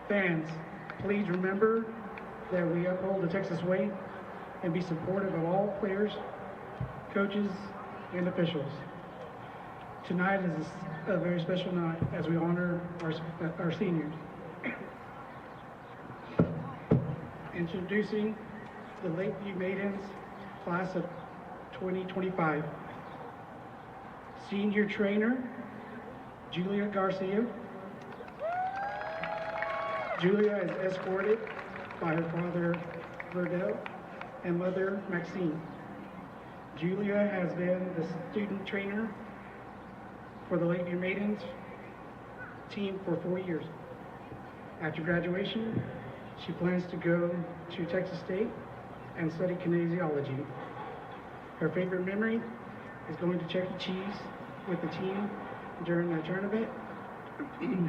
Fans, please remember that we uphold the Texas way and be supportive of all players, coaches, and officials. Tonight is a very special night as we honor our seniors. Introducing the Lakeview Maidens class of 2025. Senior trainer, Julia Garcia. Julia is escorted by her father, Verdell, and mother, Maxine. Julia has been the student trainer for the Lakeview Maidens team for 4 years. After graduation, she plans to go to Texas State and study kinesiology. Her favorite memory is going to Chuck E. Cheese with the team during the tournament.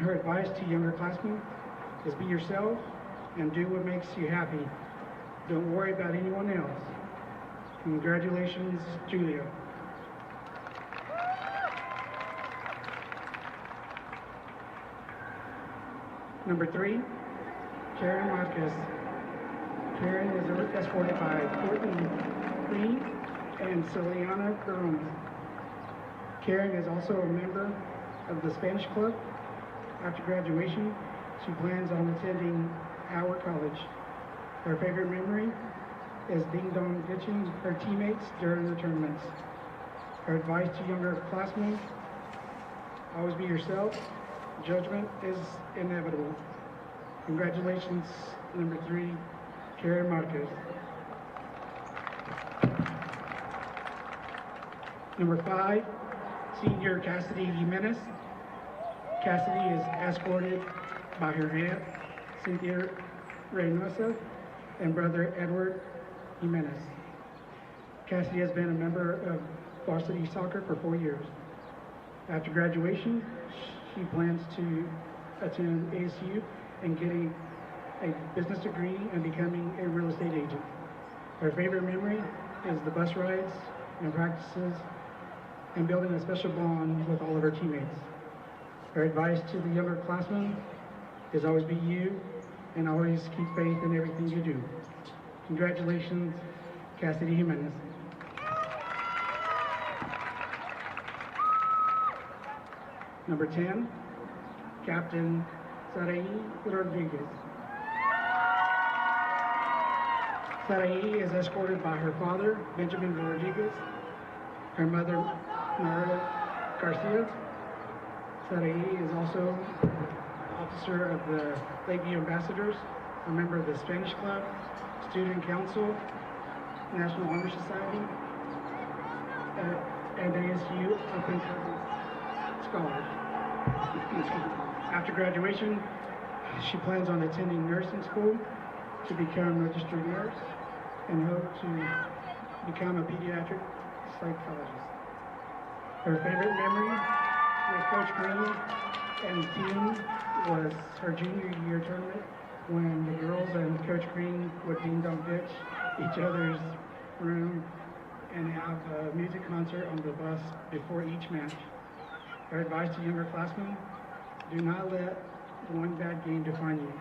Her advice to younger classmen is be yourself and do what makes you happy. Don't worry about anyone else. Congratulations, Julia. Number 3, Karen Marquez. Karen is escorted by Courtney Green and Celiana Corona. Karen is also a member of the Spanish Club. After graduation, she plans on attending Howard College. Her favorite memory is ding-dong ditching her teammates during the tournaments. Her advice to younger classmen, always be yourself. Judgment is inevitable. Congratulations, number 3, Karen Marquez. Number 5, Senior Cassidy Jimenez. Cassidy is escorted by her aunt, Cynthia Reynosa, and brother Edward Jimenez. Cassidy has been a member of varsity soccer for 4 years. After graduation, she plans to attend ASU and getting a business degree and becoming a real estate agent. Her favorite memory is the bus rides and practices and building a special bond with all of her teammates. Her advice to the younger classmen is always be you and always keep faith in everything you do. Congratulations, Cassidy Jimenez. Number 10, Captain Sarai Rodriguez. Sarai is escorted by her father, Benjamin Rodriguez, her mother, Marla Garcia. Sarai is also officer of the Lakeview Ambassadors, a member of the Spanish Club, Student Council, National Honor Society, and ASU Up and Coming Scholars. After graduation, she plans on attending nursing school to become a registered nurse and hope to become a pediatric psychologist. Her favorite memory with Coach Green and team was her junior year tournament when the girls and Coach Green would ding-dong ditch each other's room and have a music concert on the bus before each match. Her advice to younger classmen, do not let one bad game define you.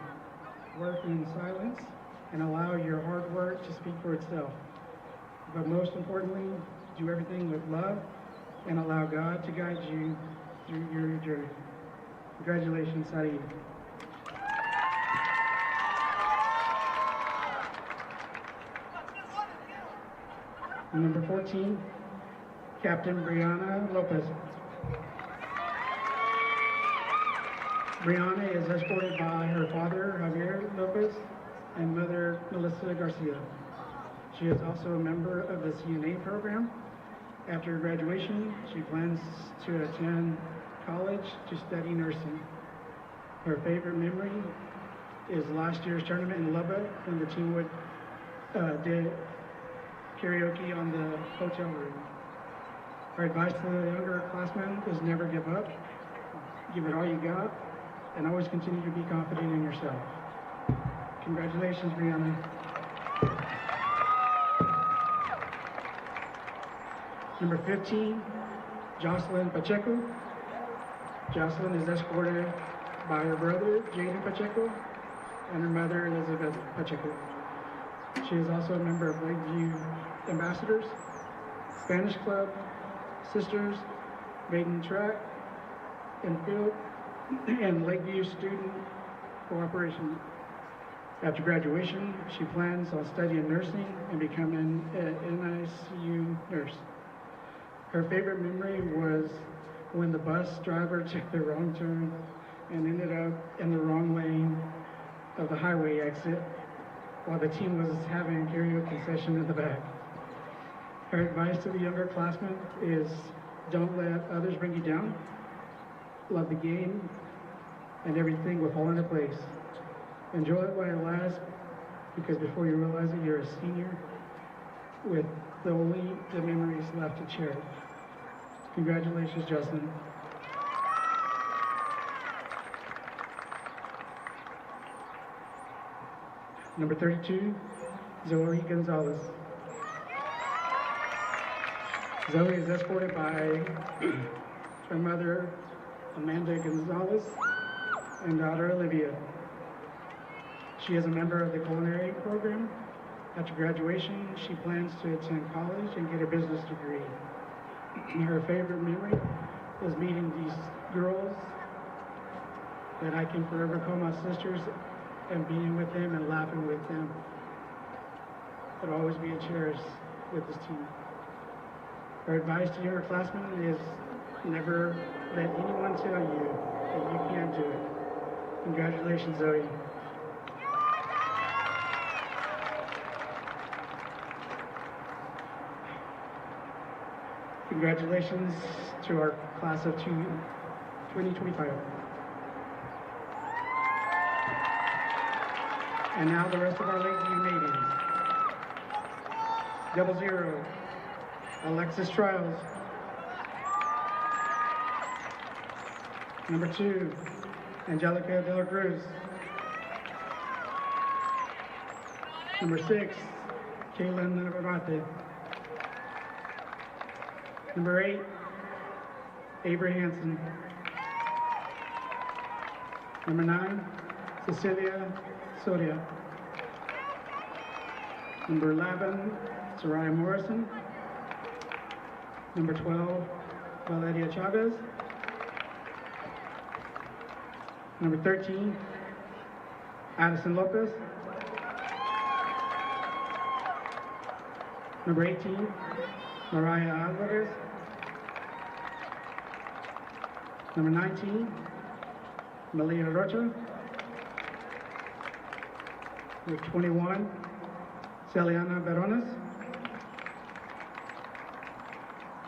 Work in silence and allow your hard work to speak for itself. But most importantly, do everything with love and allow God to guide you through your journey. Congratulations, Saeed. Number 14, Captain Brianna Lopez. Brianna is escorted by her father, Javier Lopez, and mother, Melissa Garcia. She is also a member of the CNA program. After graduation, she plans to attend college to study nursing. Her favorite memory is last year's tournament in Lubbock when the team did karaoke on the hotel room. Her advice to the younger classmen is never give up. Give it all you got, and always continue to be confident in yourself. Congratulations, Brianna. Number 15, Jocelyn Pacheco. Jocelyn is escorted by her brother, Jaden Pacheco, and her mother, Elizabeth Pacheco. She is also a member of Lakeview Ambassadors, Spanish Club, Sisters, Maiden Track and Field, and Lakeview Student Cooperation. After graduation, she plans on studying nursing and becoming an NICU nurse. Her favorite memory was when the bus driver took the wrong turn and ended up in the wrong lane of the highway exit while the team was having a karaoke session in the back. Her advice to the younger classmen is don't let others bring you down, love the game, and everything will fall into place. Enjoy it while it lasts, because before you realize it, you're a senior with only the memories left to cherish. Congratulations, Justin. Number 32, Zoe Gonzalez. Zoe is escorted by her mother, Amanda Gonzalez, and daughter, Olivia. She is a member of the culinary program. After graduation, she plans to attend college and get a business degree. Her favorite memory was meeting these girls that I can forever call my sisters and being with them and laughing with them. It'll always be a cherish with this team. Her advice to younger classmen is never let anyone tell you that you can't do it. Congratulations, Zoe. Congratulations to our class of 2025. And now the rest of our Lakeview Maidens. 00, Alexis Trials. Number 2, Angelica De La Cruz. Number 6, Kaylin Navarrete. Number 8, Avery Hansen. Number 9, Cecilia Soria. Number 11, Soraya Morrison. Number 12, Valeria Chavez. Number 13, Addison Lopez. Number 18, Mariah Alvarez. Number 19, Malia Rocha. Number 21, Celiana Verones.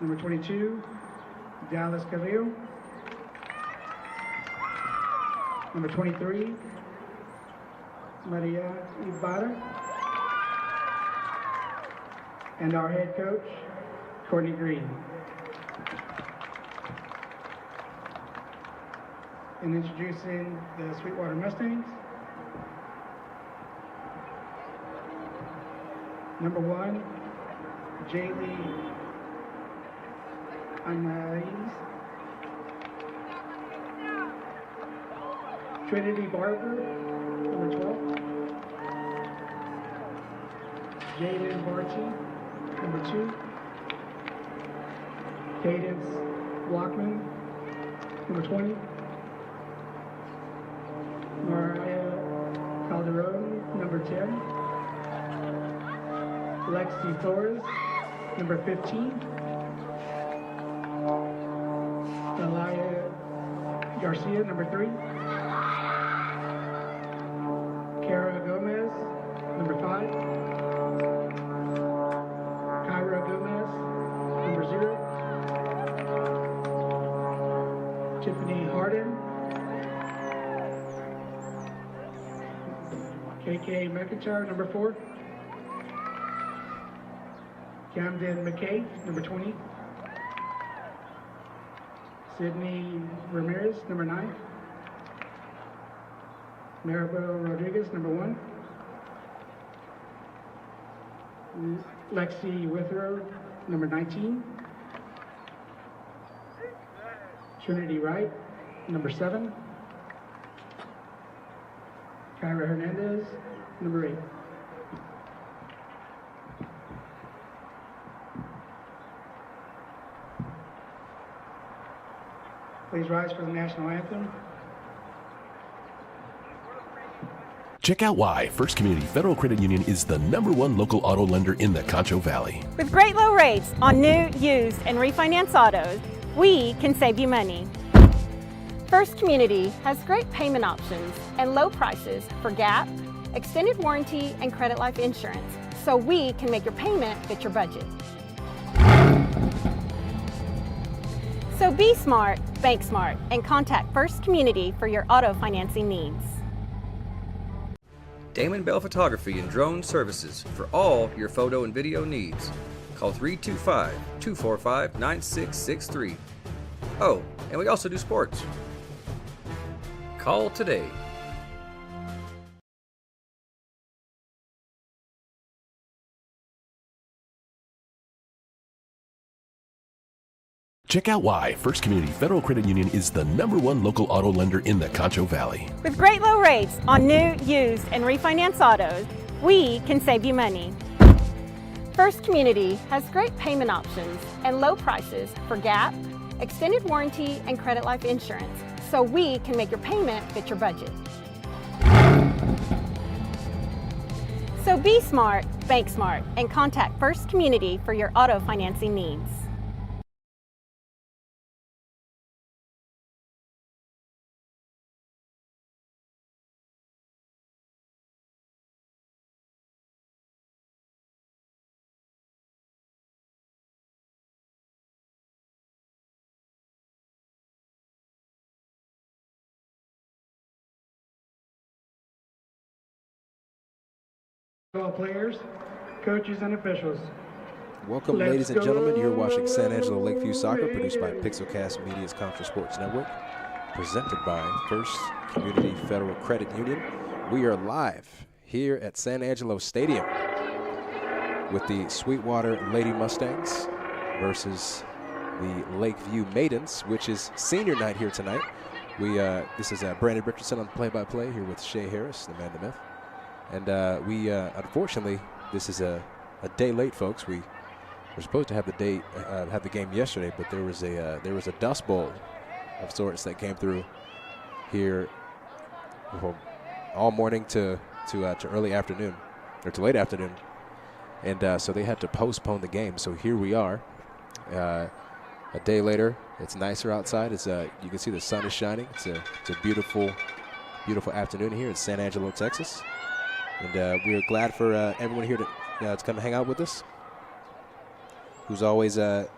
Number 22, Dallas Carrillo. Number 23, Maria Ibarra. And our head coach, Courtney Green. And introducing the Sweetwater Mustangs. Number 1, Jaylee Anais. Trinity Barber, number 12. Jaden Barchi, number 2. Cadence Blockman, number 20. Mariah Calderon, number 10. Lexi Flores, number 15. Elia Garcia, number 3. Kara Gomez, number 5. Kyra Gomez, number 0. Tiffany Harden. KK McIntyre, number 4. Camden McKay, number 20. Sydney Ramirez, number 9. Maribel Rodriguez, number 1. Lexi Withrow, number 19. Trinity Wright, number 7. Kyra Hernandez, number 8. Please rise for the national anthem. Check out why First Community Federal Credit Union is the #1 local auto lender in the Concho Valley. With great low rates on new, used, and refinance autos, we can save you money. First Community has great payment options and low prices for GAP, extended warranty, and credit life insurance, so we can make your payment fit your budget. So be smart, bank smart, and contact First Community for your auto financing needs. Damon Bell Photography and Drone Services for all your photo and video needs. Call 325-245-9663. Oh, and we also do sports. Call today. Check out why First Community Federal Credit Union is the #1 local auto lender in the Concho Valley. With great low rates on new, used, and refinance autos, we can save you money. First Community has great payment options and low prices for GAP, extended warranty, and credit life insurance, so we can make your payment fit your budget. So be smart, bank smart, and contact First Community for your auto financing needs. All players, coaches, and officials. Welcome, ladies and gentlemen. You're watching San Angelo Lakeview Soccer, produced by Pixelcast Media's Concho Sports Network, presented by First Community Federal Credit Union. We are live here at San Angelo Stadium with the Sweetwater Lady Mustangs versus the Lakeview Maidens, which is senior night here tonight. This is Brandon Richardson on play-by-play here with Shay Harris, the man, the myth. And unfortunately, this is a day late, folks. We were supposed to have the game yesterday, but there was a dust bowl of sorts that came through here all morning to early afternoon, or to late afternoon, and so they had to postpone the game. So here we are, a day later. It's nicer outside. You can see the sun is shining. It's a beautiful afternoon here in San Angelo, Texas. And we are glad for everyone here to come hang out with us. Who's always, for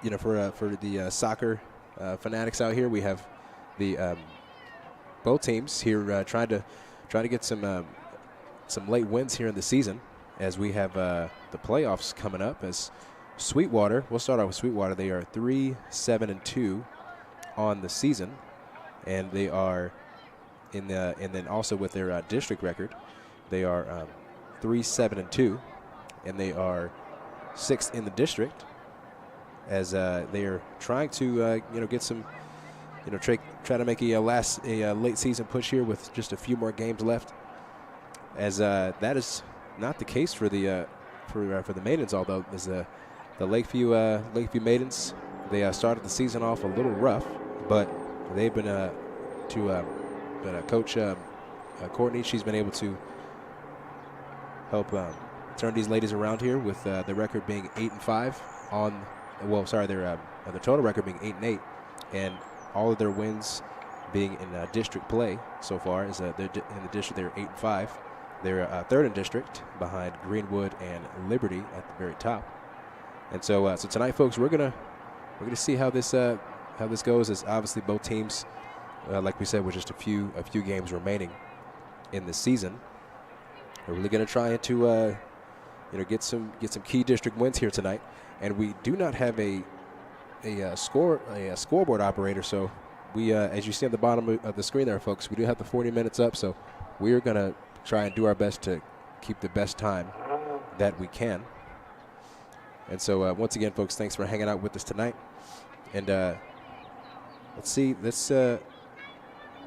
the soccer fanatics out here, we have the both teams here trying to get some late wins here in the season, as we have the playoffs coming up. As Sweetwater, we'll start out with Sweetwater. They are 3-7-2 on the season, and they are. And then also with their district record, they are 3-7-2, and they are 6th in the district, as they are trying to get some, try to make a late season push here with just a few more games left. As that is not the case for the Maidens, although as the Lakeview Maidens, they started the season off a little rough, but they've been But Coach Courtney, she's been able to help turn these ladies around here with the record being 8-5 their total record being 8-8, and all of their wins being in district play so far. Is they're in the district, they're 8-5. They're 3rd in district behind Greenwood and Liberty at the very top. And so tonight, folks, we're gonna see how this goes. As obviously both teams. Like we said, with just a few games remaining in the season, we're really going to try to get some key district wins here tonight. And we do not have a scoreboard operator, so we as you see on the bottom of the screen there, folks, we do have the 40 minutes up. So we are going to try and do our best to keep the best time that we can. And so once again, folks, thanks for hanging out with us tonight. And let's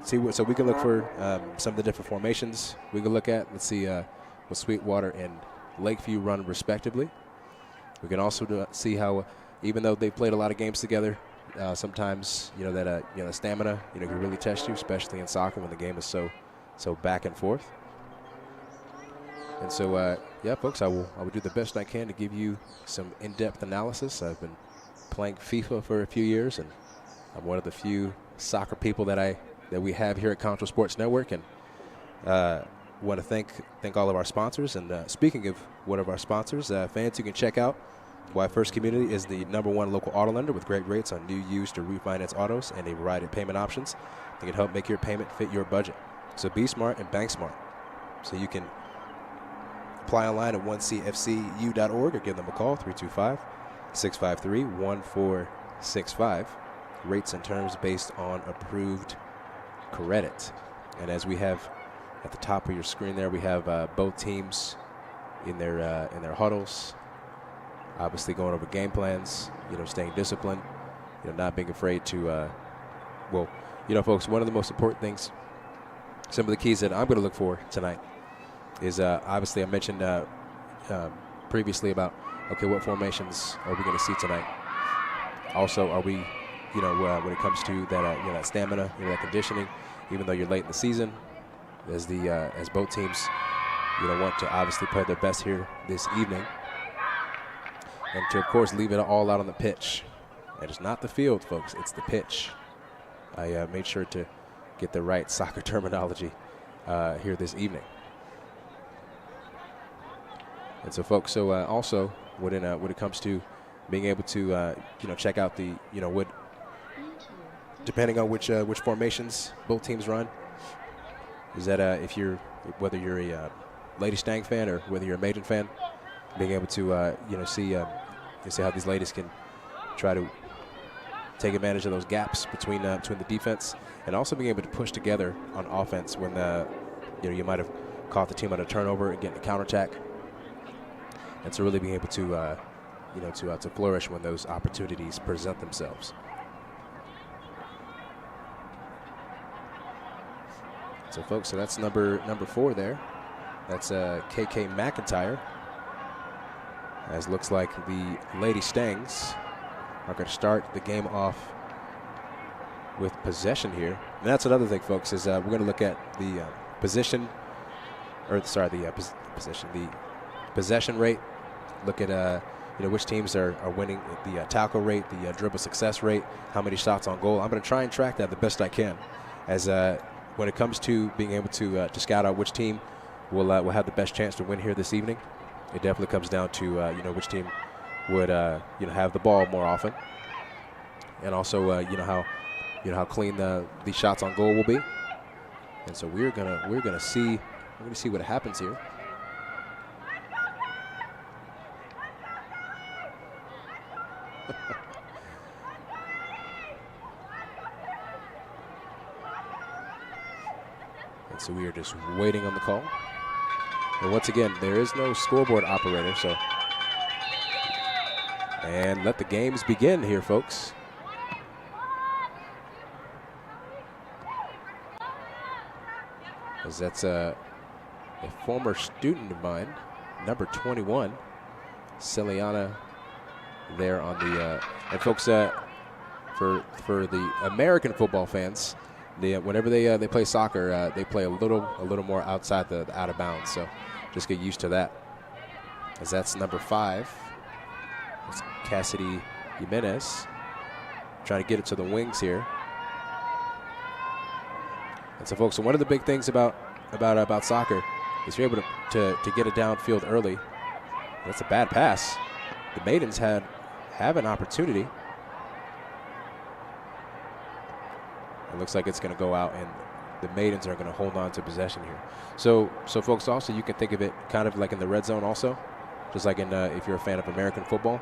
So we can look for some of the different formations we can look at. Let's see what Sweetwater and Lakeview run respectively. We can also see how, even though they've played a lot of games together, sometimes that stamina can really test you, especially in soccer when the game is so back and forth. And so yeah, folks, I will do the best I can to give you some in-depth analysis. I've been playing FIFA for a few years, and I'm one of the few soccer people that we have here at Concho Sports Network, and want to thank all of our sponsors. And speaking of one of our sponsors, fans, you can check out why First Community is the #1 local auto lender with great rates on new, used, or refinance autos and a variety of payment options that can help make your payment fit your budget. So be smart and bank smart. So you can apply online at 1cfcu.org or give them a call, 325-653-1465. Rates and terms based on approved credit. And as we have at the top of your screen there, we have both teams in their huddles, obviously going over game plans, staying disciplined, not being afraid to, folks, one of the most important things, some of the keys that I'm going to look for tonight is obviously I mentioned previously about, okay, what formations are we going to see tonight? Also, are we, when it comes to that, that stamina, that conditioning, even though you're late in the season, as both teams, want to obviously play their best here this evening, and to, of course, leave it all out on the pitch. And it's not the field, folks, it's the pitch. I made sure to get the right soccer terminology here this evening. And so, folks, also when it comes to being able to check out the depending on which formations both teams run, is that whether you're a Lady Stang fan or whether you're a Maiden fan, being able to see how these ladies can try to take advantage of those gaps between the defense, and also being able to push together on offense when you might have caught the team on a turnover and getting a counterattack, and so really being able to to flourish when those opportunities present themselves. So, folks, that's number 4 there. That's KK McIntyre. As looks like the Lady Stangs are going to start the game off with possession here. And that's another thing, folks, is we're going to look at the possession rate. Look at which teams are winning, the tackle rate, the dribble success rate, how many shots on goal. I'm going to try and track that the best I can, as when it comes to being able to scout out which team will have the best chance to win here this evening. It definitely comes down to which team would have the ball more often, and also how clean the shots on goal will be. And so we're gonna see what happens here. And so we are just waiting on the call. And once again, there is no scoreboard operator, so. And let the games begin here, folks. As that's a former student of mine, number 21, Celiana, there on the, and folks, for the American football fans, whenever they play soccer, they play a little more outside the out of bounds. So just get used to that. As that's number 5. It's Cassidy Jimenez trying to get it to the wings here. And so, folks, so one of the big things about soccer is you're able to get it downfield early. That's a bad pass. The Maidens have an opportunity. It looks like it's going to go out, and the Maidens are going to hold on to possession here. So folks, also you can think of it kind of like in the red zone also, just like in if you're a fan of American football,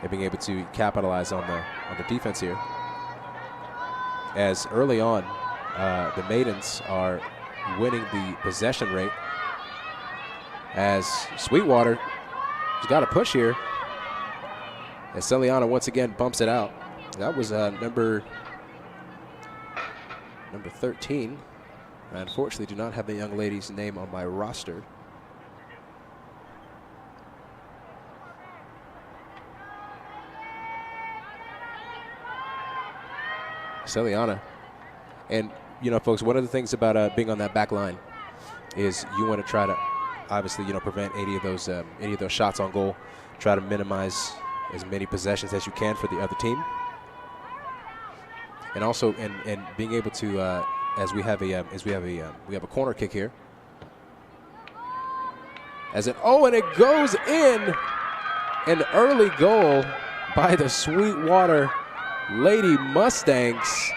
and being able to capitalize on the defense here. As early on, the Maidens are winning the possession rate, as Sweetwater has got a push here, as Celiana once again bumps it out. That was number number 13. I unfortunately do not have the young lady's name on my roster. Celiana. And, you know, folks, one of the things about being on that back line is you want to try to, obviously, you know, prevent any of those shots on goal. Try to minimize as many possessions as you can for the other team. And also, and being able to, as we have a corner kick here. And it goes in, an early goal by the Sweetwater Lady Mustangs.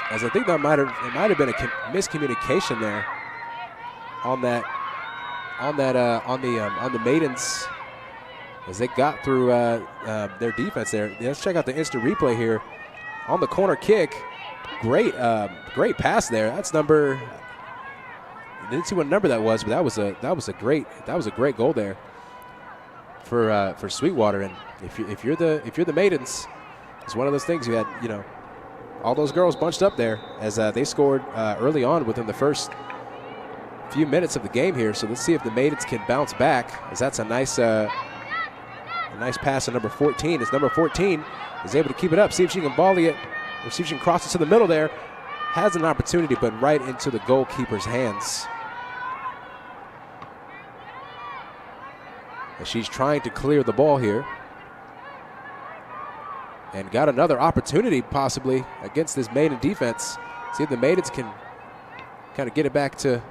As I think that might have been a miscommunication there on the Maidens as they got through their defense there. Let's check out the instant replay here on the corner kick. Great pass there. That's number. I didn't see what number that was, but that was a great goal there for Sweetwater. And if you're the Maidens, it's one of those things you had, you know, all those girls bunched up there as they scored early on within the first few minutes of the game here. So let's see if the Maidens can bounce back, as that's a nice pass to number 14. As number 14 is able to keep it up, see if she can volley it, or see if she can cross it to the middle there. Has an opportunity, but right into the goalkeeper's hands. As she's trying to clear the ball here. And got another opportunity possibly against this Maiden defense. See if the Maidens can kind of get it back to.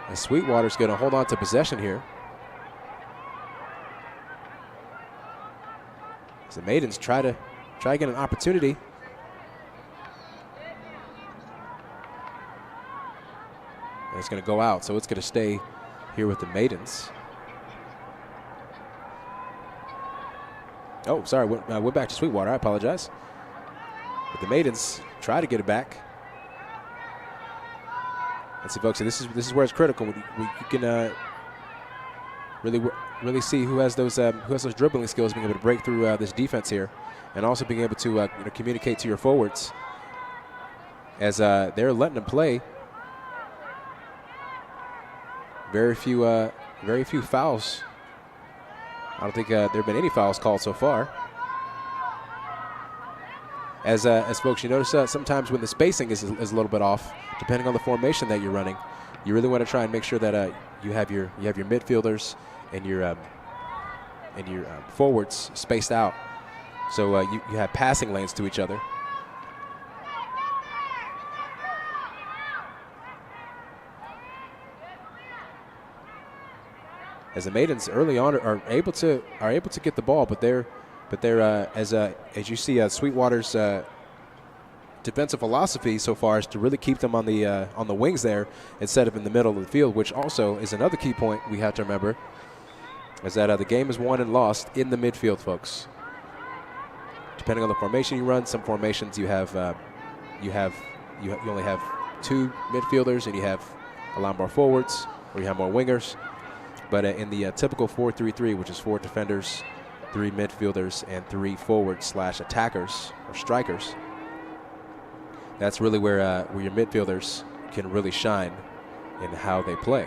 And Sweetwater's going to hold on to possession here. As the Maidens try to get an opportunity. And it's going to go out, so it's going to stay here with the Maidens. Oh, sorry, went back to Sweetwater. I apologize. But the Maidens try to get it back. Let's see, folks. So this is where it's critical. You can really see who has those dribbling skills, being able to break through this defense here, and also being able to communicate to your forwards as they're letting them play. Very few fouls. I don't think there have been any fouls called so far. As folks, you notice sometimes when the spacing is a little bit off, depending on the formation that you're running, you really want to try and make sure that you have your midfielders and your forwards spaced out, so you have passing lanes to each other. As the Maidens early on are able to get the ball, but they're as you see Sweetwater's defensive philosophy so far is to really keep them on the wings there instead of in the middle of the field, which also is another key point we have to remember, is that the game is won and lost in the midfield, folks. Depending on the formation you run, some formations you only have two midfielders and you have a lot more forwards, or you have more wingers. But in the typical 4-3-3, which is 4 defenders, 3 midfielders, and 3 forwards/attackers or strikers, that's really where your midfielders can really shine in how they play.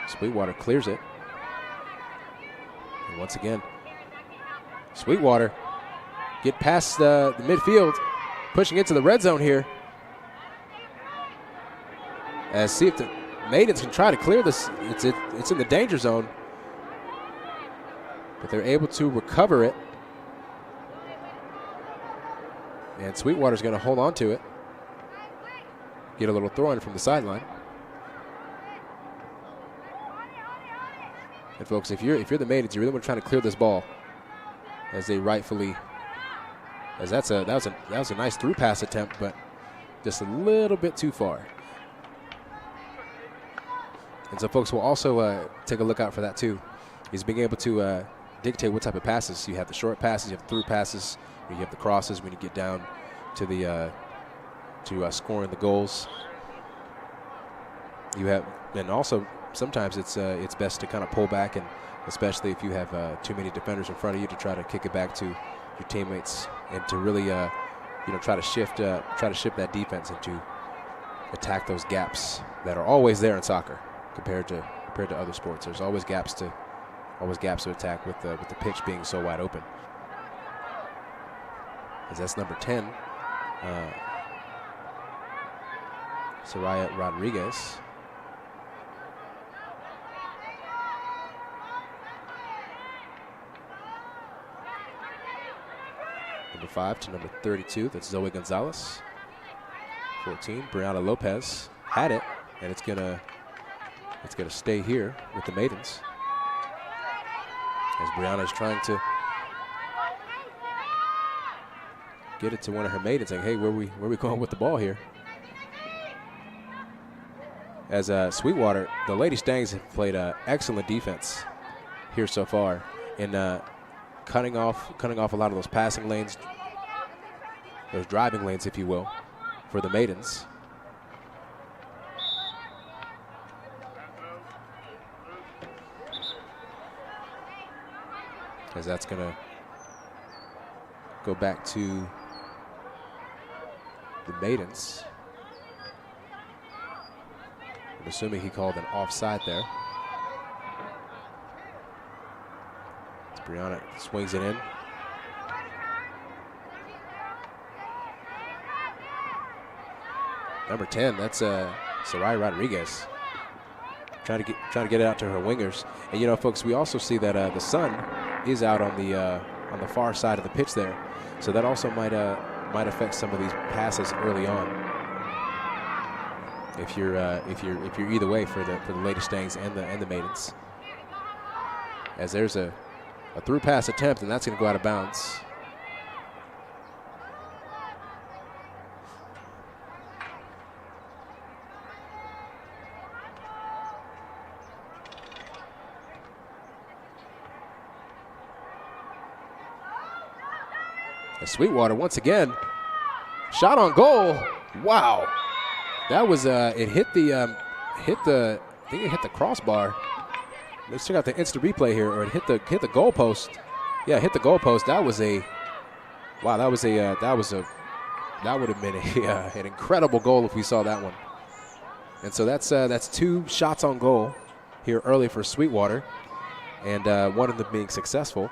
Sweetwater clears it. And once again, Sweetwater get past the midfield, pushing into the red zone here. See if the Maidens can try to clear this. It's in the danger zone, but they're able to recover it. And Sweetwater's going to hold on to it. Get a little throw in from the sideline. And folks, if you're the Maidens, you really want to try to clear this ball, as they rightfully. As that was a nice through pass attempt, but just a little bit too far. And so, folks, will also take a look out for that too. He's being able to dictate what type of passes. You have the short passes, you have the through passes, you have the crosses when you get down to the scoring the goals. You have, and also sometimes it's best to kind of pull back, and especially if you have too many defenders in front of you, to try to kick it back to your teammates and to really try to shift that defense and to attack those gaps that are always there in soccer compared to other sports. There's always gaps to attack with the pitch being so wide open. As that's number 10, Soraya Rodriguez. Number 5 to number 32, that's Zoe Gonzalez. 14, Brianna Lopez had it, and it's gonna stay here with the Maidens. As Brianna is trying to get it to one of her maidens, like, hey, where we going with the ball here? As Sweetwater, the Lady Stangs have played excellent defense here so far in cutting off a lot of those passing lanes, those driving lanes, if you will, for the Maidens. As that's gonna go back to the Maidens. I'm assuming he called an offside there. As Brianna swings it in. Number 10, that's Sarai Rodriguez. Trying to get it out to her wingers. And you know, folks, we also see that the sun is out on the far side of the pitch there, so that also might affect some of these passes early on. If you're either way for the Lady Stangs and the Maidens. As there's a through pass attempt, and that's going to go out of bounds. Sweetwater once again, shot on goal. Wow, that was it hit the I think it hit the crossbar. Let's check out the instant replay here, or it hit the goalpost. Yeah, it hit the goalpost. That was a wow. That would have been an incredible goal if we saw that one. And so that's 2 shots on goal here early for Sweetwater, and one of them being successful.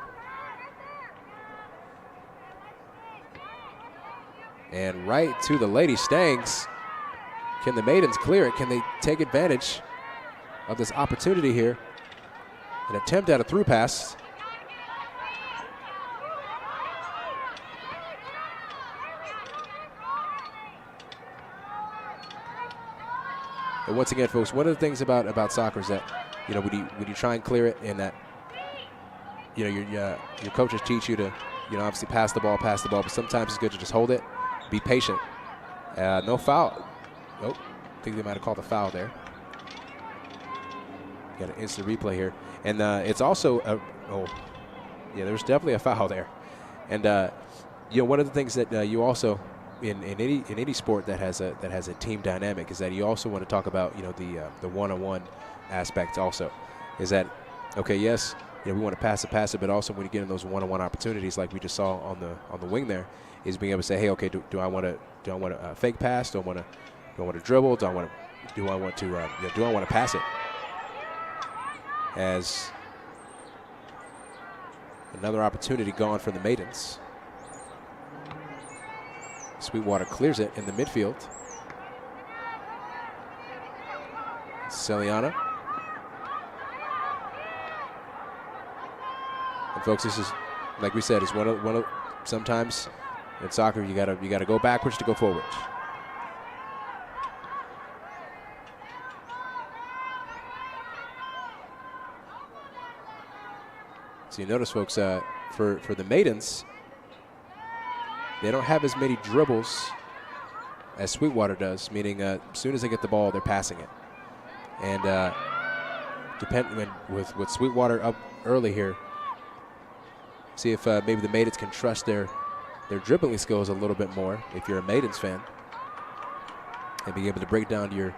And right to the Lady Stangs. Can the Maidens clear it? Can they take advantage of this opportunity here? An attempt at a through pass. And once again, folks, one of the things about soccer is that, you know, when you try and clear it, and that, you know, your coaches teach you to, you know, obviously pass the ball, but sometimes it's good to just hold it. Be patient. No foul. Nope. I think they might have called a foul there. Got an instant replay here. And it's also, yeah, there's definitely a foul there. And, you know, one of the things that you also, in any sport that has a team dynamic, is that you also want to talk about, you know, the one-on-one aspect also. Is that, okay, yes, you know, we want to pass it, but also when you get in those one-on-one opportunities like we just saw on the wing there, is being able to say, hey, okay, do I want to fake pass? Do I want to dribble? Do I want to pass it? As another opportunity gone for the Maidens. Sweetwater clears it in the midfield. Celiana. And folks, this is, like we said, is one of sometimes in soccer you gotta go backwards to go forward. So you notice, folks, for the Maidens, they don't have as many dribbles as Sweetwater does, meaning as soon as they get the ball, they're passing it. And with Sweetwater up early here, see if maybe the Maidens can trust their dribbling skills a little bit more, if you're a Maidens fan, and be able to break down your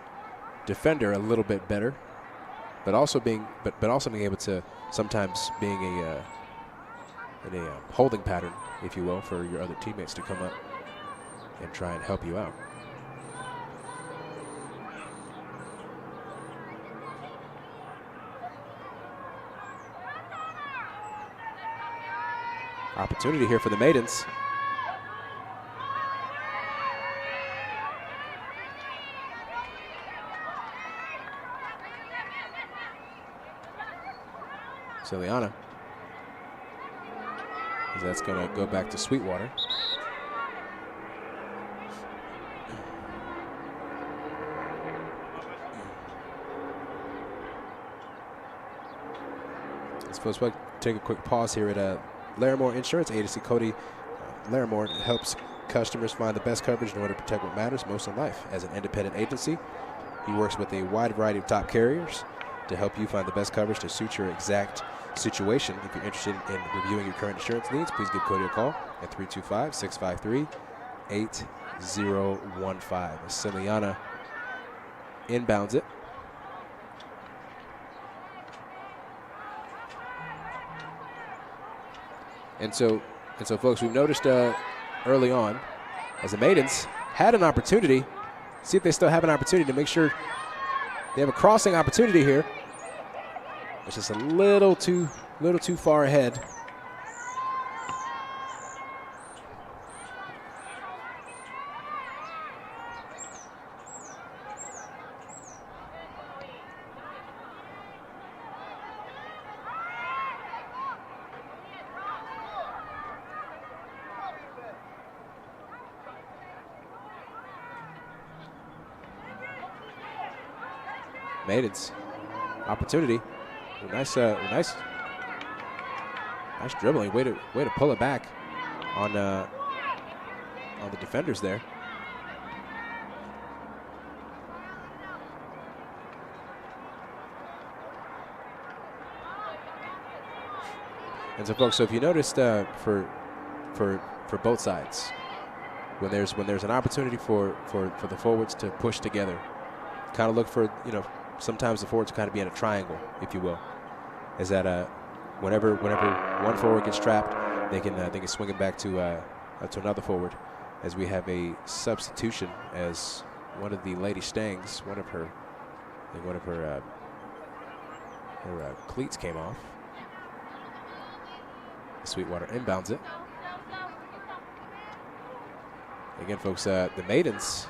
defender a little bit better. but also being able to sometimes being in a holding pattern, if you will, for your other teammates to come up and try and help you out. Opportunity here for the Maidens. Ciliana. That's going to go back to Sweetwater. Let's take a quick pause here at Larimore Insurance Agency. Cody Larimore helps customers find the best coverage in order to protect what matters most in life. As an independent agency, he works with a wide variety of top carriers to help you find the best coverage to suit your exact situation. If you're interested in reviewing your current insurance needs, please give Cody a call at 325-653-8015. Ciliana inbounds it. And so folks, we've noticed early on, as the Maidens had an opportunity, see if they still have an opportunity to make sure they have a crossing opportunity here. It's just a little too far ahead. Maidens opportunity. Nice dribbling. Way to pull it back on the defenders there. And so, folks, so if you noticed for both sides, when there's an opportunity for the forwards to push together, kind of look for, sometimes the forwards kind of be in a triangle, if you will. Is that whenever one forward gets trapped, they can swing it back to another forward. As we have a substitution, as one of the Lady Stangs, one of her cleats came off. Sweetwater inbounds it. Again, folks, the Maidens,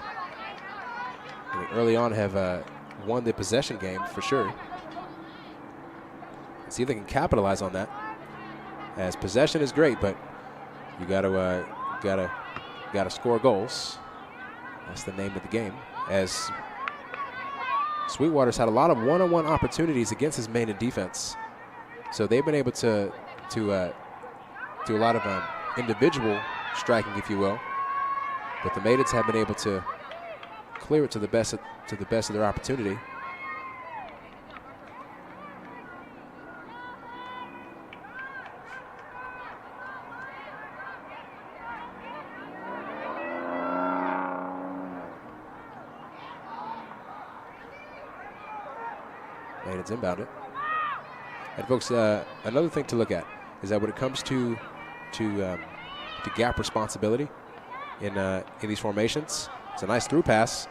I think early on have won the possession game for sure. See if they can capitalize on that. As possession is great, but you gotta score goals. That's the name of the game. As Sweetwater's had a lot of one-on-one opportunities against his Maiden defense, so they've been able to do a lot of individual striking, if you will. But the Maidens have been able to clear it to the best of their opportunity. Maidens inbound it. And folks, another thing to look at is that when it comes to gap responsibility in these formations, it's a nice through pass.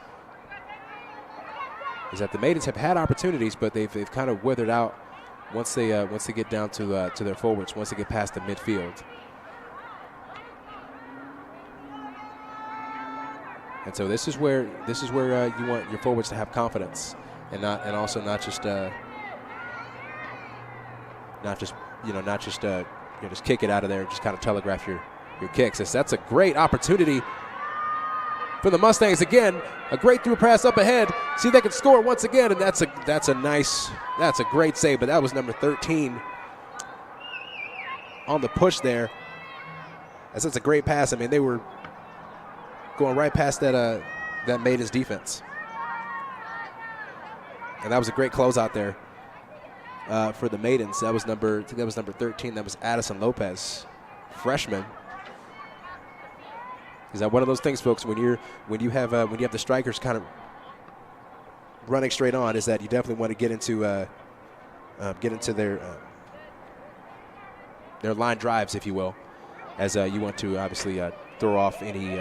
Is that the Maidens have had opportunities, but they've kind of withered out once they get down to their forwards, once they get past the midfield. And so this is where you want your forwards to have confidence, and also not just kick it out of there and just kind of telegraph your kicks. That's a great opportunity for the Mustangs again. A great through pass up ahead. See if they can score once again, and that's a great save. But that was number 13 on the push there. That's a great pass. I mean, they were going right past that Maidens defense, and that was a great closeout there for the Maidens. That was number 13. That was Addison Lopez, freshman. Is that one of those things, folks? When you have the strikers kind of running straight on, is that you definitely want to get into get into their line drives, if you will, as you want to obviously throw off any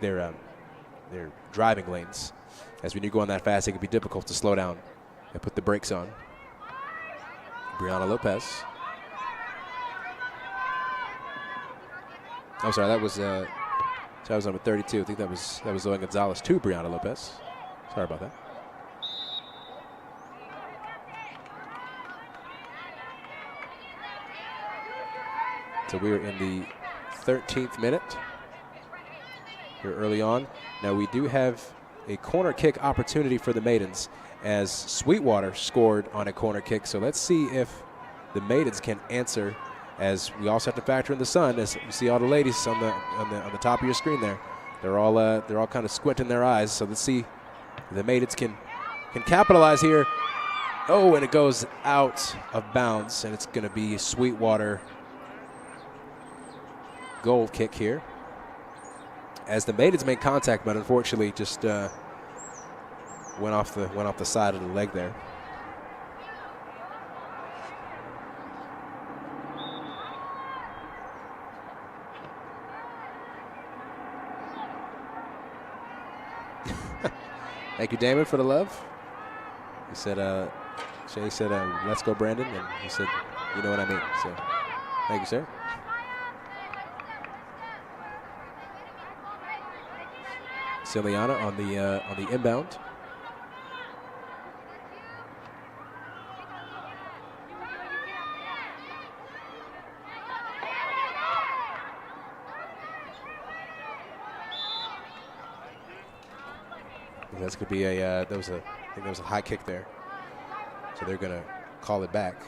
their driving lanes. As when you go on that fast, it can be difficult to slow down and put the brakes on. Brianna Lopez. I'm sorry, that was number 32. I think that was Zoe Gonzalez to Brianna Lopez. Sorry about that. So we're in the 13th minute here early on. Now we do have a corner kick opportunity for the Maidens as Sweetwater scored on a corner kick. So let's see if the Maidens can answer, as we also have to factor in the sun. As you see all the ladies on the top of your screen there, they're all kind of squinting their eyes. So let's see if the Maidens can capitalize here. Oh, and it goes out of bounds, and it's going to be Sweetwater goal kick here, as the Maidens made contact, but unfortunately just went off the side of the leg there. Thank you, Damon, for the love. He said, Shay said, let's go, Brandon, and he said, you know what I mean. So, thank you, sir. Ciliana on the inbound. That's gonna be I think that was a high kick there. So they're gonna call it back.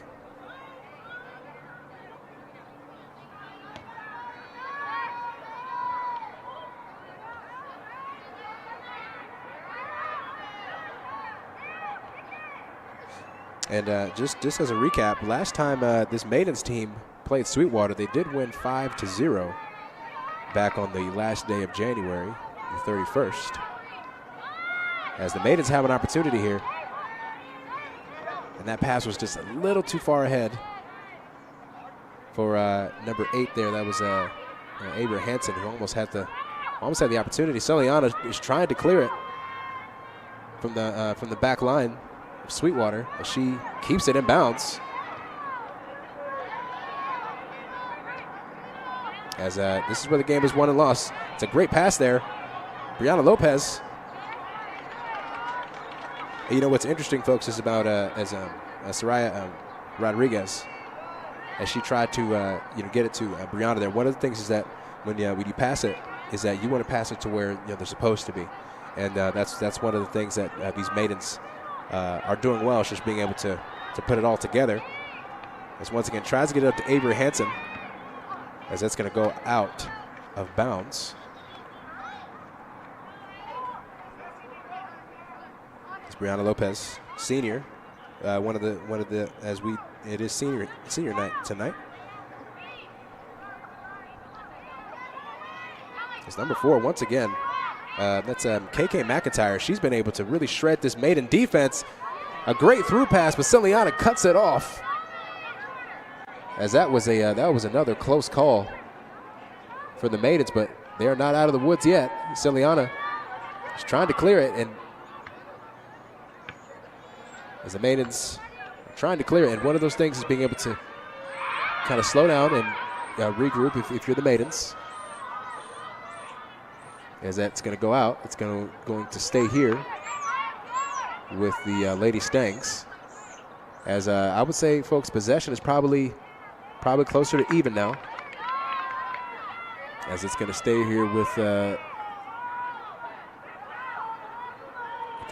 And just as a recap, last time this Maidens team played Sweetwater, they did win 5-0 back on the last day of January, the 31st. As the Maidens have an opportunity here. And that pass was just a little too far ahead for number 8 there. That was Avery Hansen, who almost had the opportunity. Ciliana is trying to clear it from the back line. Sweetwater, as she keeps it in bounds. As this is where the game is won and lost. It's a great pass there. Brianna Lopez. And you know what's interesting, folks, is about Soraya Rodriguez, as she tried to get it to Brianna there. One of the things is that when you pass it, is that you want to pass it to where they're supposed to be, and that's one of the things that these Maidens are doing well, is just being able to put it all together. As once again tries to get it up to Avery Hansen, as that's going to go out of bounds. It's Brianna Lopez, senior, it is senior night tonight. It's number 4 once again. That's KK McIntyre. She's been able to really shred this Maiden defense. A great through pass, but Ciliana cuts it off. As that was another close call for the Maidens, but they are not out of the woods yet. Ciliana is trying to clear it, and as the Maidens are trying to clear it, and one of those things is being able to kind of slow down and regroup if you're the Maidens. As that's going to go out, it's going to stay here with the Lady Mustangs. As I would say, folks, possession is probably closer to even now. As it's going to stay here with the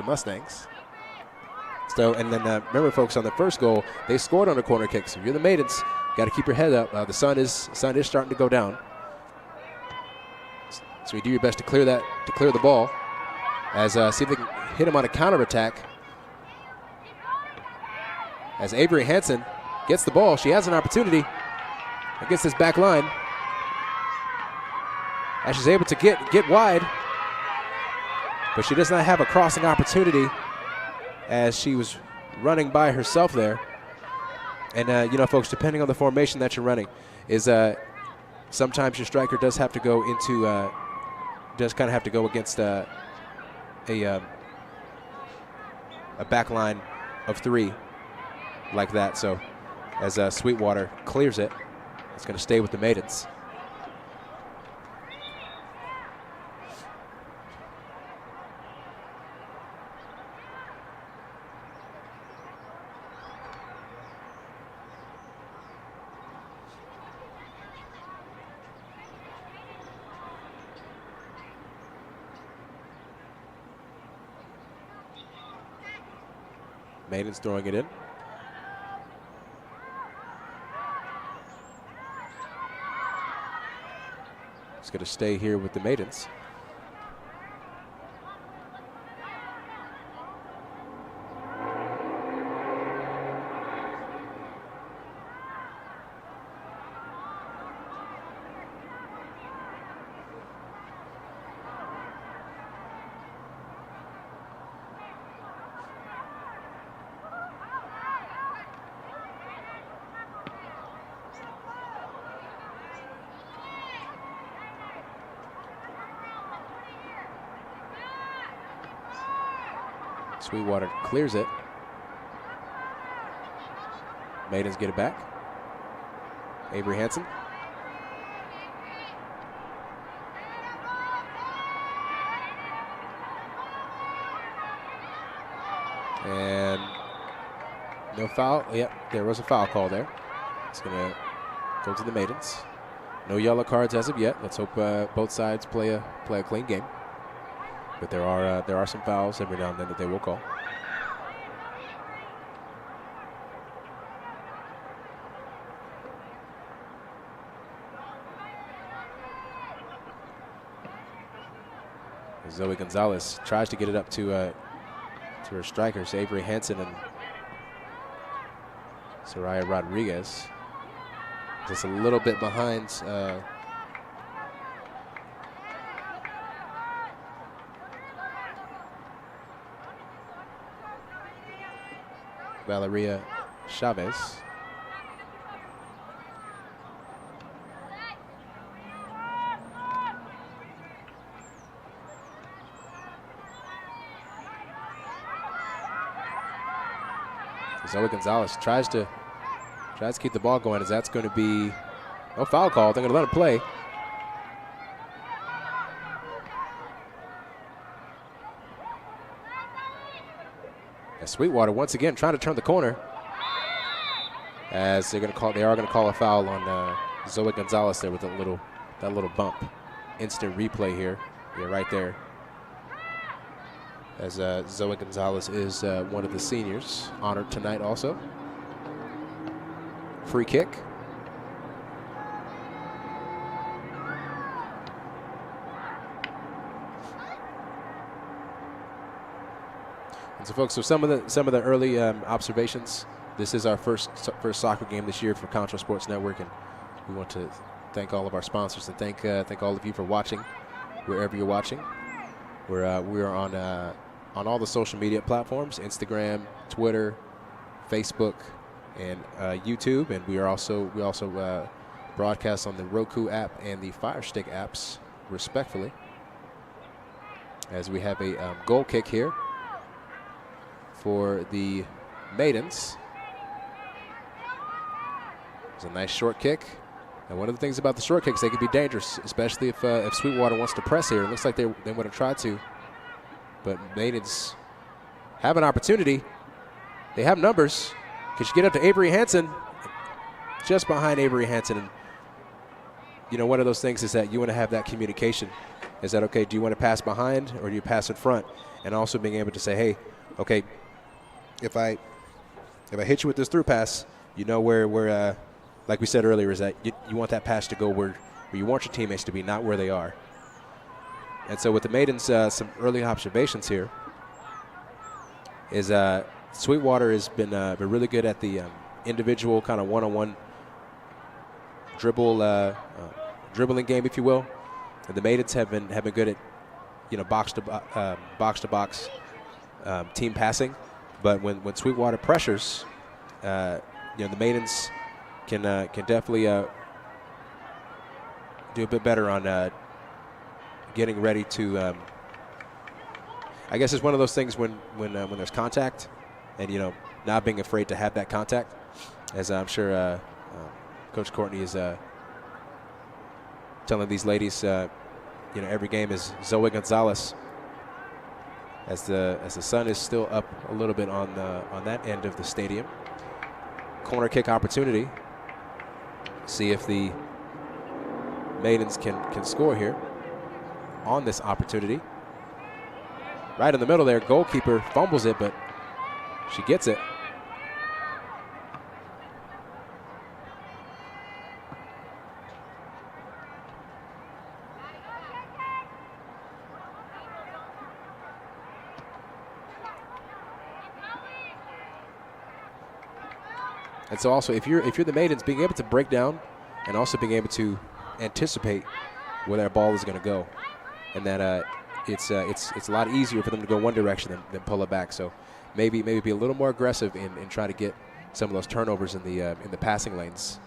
Mustangs. So, and then remember, folks, on the first goal, they scored on a corner kick. So if you're the Maidens, got to keep your head up. The sun is starting to go down. So you do your best to clear the ball. As see if they can hit him on a counterattack. As Avery Hansen gets the ball, she has an opportunity against this back line. As she's able to get wide, but she does not have a crossing opportunity, as she was running by herself there. And, you know, folks, depending on the formation that you're running, is sometimes your striker does have to go into, does kind of have to go against a back line of 3 like that. So as Sweetwater clears it, it's going to stay with the Maidens. Maidens throwing it in. It's going to stay here with the Maidens. Sweetwater clears it. Maidens get it back. Avery Hansen. And no foul. Yep, there was a foul call there. It's going to go to the Maidens. No yellow cards as of yet. Let's hope both sides play a clean game. But there are some fouls every now and then that they will call. Zoe Gonzalez tries to get it up to her strikers, Avery Hansen and Soraya Rodriguez. Just a little bit behind Valeria Chavez. Zoe Gonzalez tries to keep the ball going, as that's going to be no foul call. They're going to let him play. And Sweetwater once again trying to turn the corner, as they are going to call a foul on Zoe Gonzalez there with that little bump. Instant replay here. Yeah, right there. As Zoe Gonzalez is one of the seniors honored tonight also. Free kick. And so, folks, so some of the early observations. This is our first soccer game this year for Concho Sports Network, and we want to thank all of our sponsors and thank all of you for watching wherever you're watching. We are on all the social media platforms: Instagram, Twitter, Facebook, and YouTube. And we also broadcast on the Roku app and the Fire Stick apps, respectfully. As we have a goal kick here for the Maidens. It's a nice short kick. And one of the things about the short kicks, they can be dangerous, especially if Sweetwater wants to press here. It looks like they would have tried to. But Maidens have an opportunity. They have numbers. Can she get up to Avery Hansen? Just behind Avery Hansen. And, you know, one of those things is that you want to have that communication. Is that, okay, do you want to pass behind or do you pass in front? And also being able to say, hey, okay, if I hit you with this through pass, you know where like we said earlier, is that you want that pass to go where you want your teammates to be, not where they are. And so with the Maidens, some early observations here is Sweetwater has been really good at the individual kind of one-on-one dribbling game, if you will. And the Maidens have been good at, you know, box to box team passing. But when Sweetwater pressures, the Maidens can definitely do a bit better on getting ready to. I guess it's one of those things when there's contact, and not being afraid to have that contact, as I'm sure Coach Courtney is telling these ladies. Every game is Zoe Gonzalez. As the sun is still up a little bit on that end of the stadium. Corner kick opportunity. See if the Maidens can score here on this opportunity. Right in the middle there, goalkeeper fumbles it, but she gets it. And so also, if you're the Maidens, being able to break down and also being able to anticipate where that ball is going to go, and that it's a lot easier for them to go one direction than pull it back. So maybe be a little more aggressive in trying to get some of those turnovers in the passing lanes,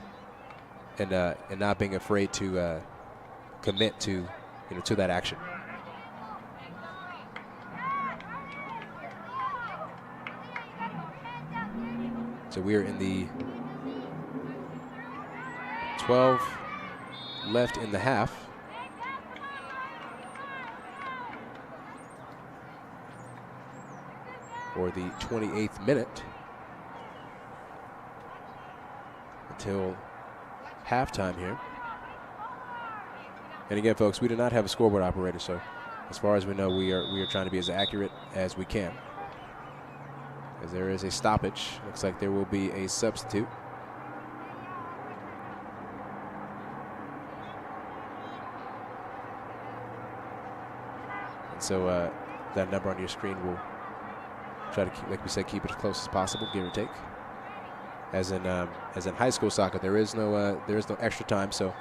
and not being afraid to commit to to that action. So we are in the 12 left in the half. Or the 28th minute until halftime here. And again, folks, we do not have a scoreboard operator, so as far as we know, we are trying to be as accurate as we can. As there is a stoppage. Looks like there will be a substitute. And so that number on your screen will try to keep, like we said, keep it as close as possible, give or take. As in high school soccer, there is no extra time, so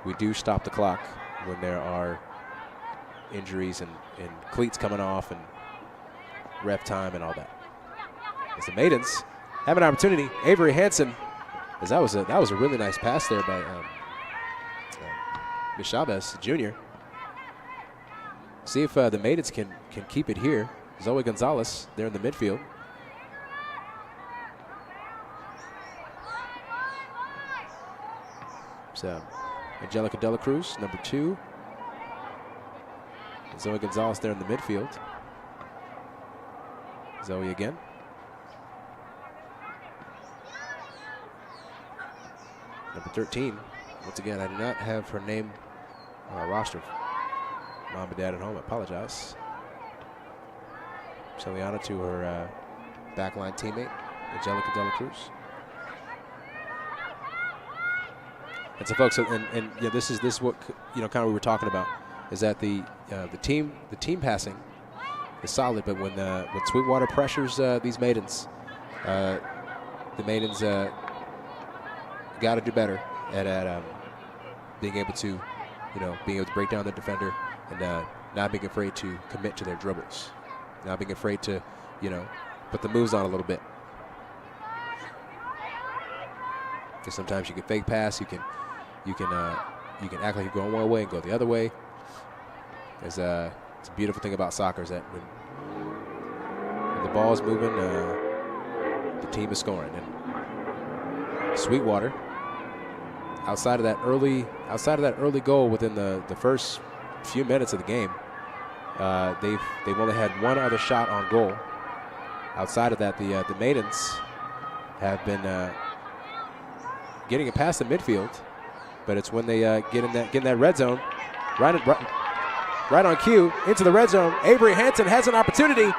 we do stop the clock when there are injuries and cleats coming off and ref time and all that. As the Maidens have an opportunity, Avery Hansen, as that was a really nice pass there by Ms. Chavez Jr. See if the Maidens can keep it here. Zoe Gonzalez there in the midfield. So Angelica Dela Cruz, number 2. And Zoe Gonzalez there in the midfield. Zoe again. Number 13. Once again, I do not have her name on our roster. Mom and Dad at home, I apologize. Celiana to her backline teammate, Angelica Dela Cruz. And so, folks, and yeah, this is what kind of we were talking about, is that the team passing is solid, but when Sweetwater pressures these Maidens, the Maidens got to do better at being able to break down the defender and not being afraid to commit to their dribbles, not being afraid to put the moves on a little bit. Because sometimes you can fake pass, you can act like you're going one way and go the other way. It's a beautiful thing about soccer is that when the ball is moving, the team is scoring. And Sweetwater, outside of that early goal within the first few minutes of the game, they've only had one other shot on goal. Outside of that, the Maidens have been getting it past the midfield, but it's when they get in that red zone, right on cue into the red zone. Avery Hansen has an opportunity,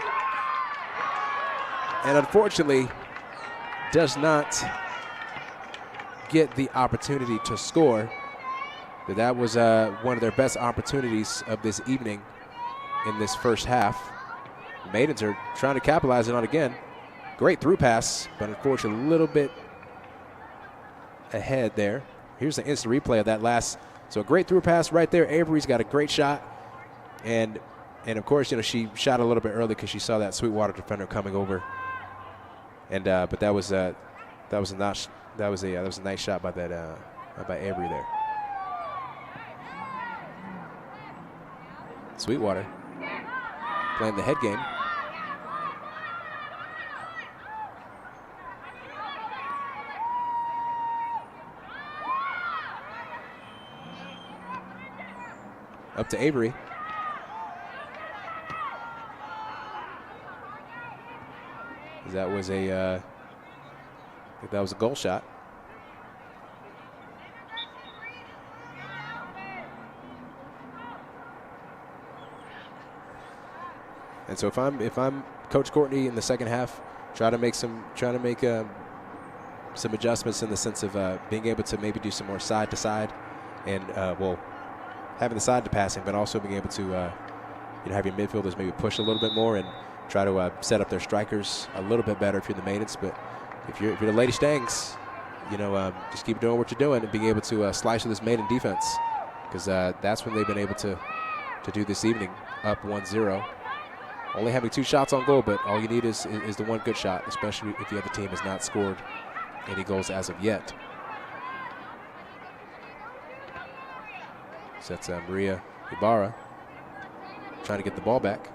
and unfortunately, does not get the opportunity to score. But that was one of their best opportunities of this evening in this first half. The Maidens are trying to capitalize on it again. Great through pass, but unfortunately a little bit ahead there. Here's the instant replay of that last. So a great through pass right there. Avery's got a great shot. And of course, she shot a little bit early because she saw that Sweetwater defender coming over And but that was a nice shot by that by Avery there. Sweetwater playing the head game. Up to Avery. That was a I think that was a goal shot. And so if I'm Coach Courtney in the second half, try to make some adjustments in the sense of being able to maybe do some more side to side, and having the side to passing, but also being able to have your midfielders maybe push a little bit more and try to set up their strikers a little bit better if you're the Maidens. But if you're the Lady Stangs, just keep doing what you're doing and being able to slice through this Maiden defense, because that's when they've been able to do this evening, up 1-0. Only having 2 shots on goal, but all you need is the one good shot, especially if the other team has not scored any goals as of yet. So that's Maria Ibarra trying to get the ball back.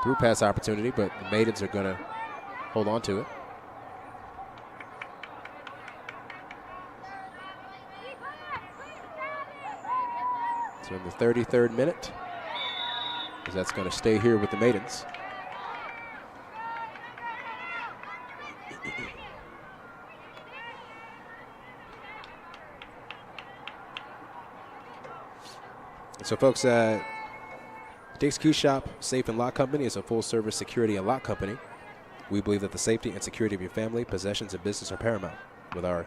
Through pass opportunity, but the Maidens are going to hold on to it. So in the 33rd minute, because that's going to stay here with the Maidens. So folks, Dick's Key Shop Safe and Lock Company is a full-service security and lock company. We believe that the safety and security of your family, possessions, and business are paramount. With our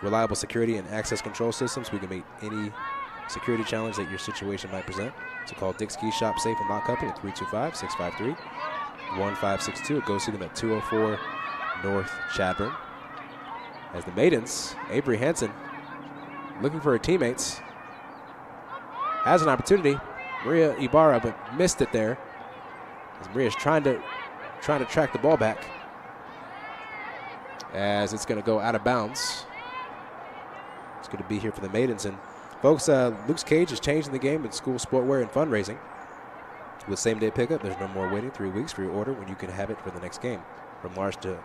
reliable security and access control systems, we can meet any security challenge that your situation might present. So call Dick's Key Shop Safe and Lock Company at 325-653-1562. Or go see them at 204 North Chadbourne. As the Maidens, Avery Hansen, looking for her teammates, has an opportunity. Maria Ibarra, but missed it there. As Maria's trying to track the ball back, as it's going to go out of bounds. It's going to be here for the Maidens. And folks, Luke's Cage is changing the game in school sportwear and fundraising. With same-day pickup, there's no more waiting 3 weeks for your order when you can have it for the next game. From large to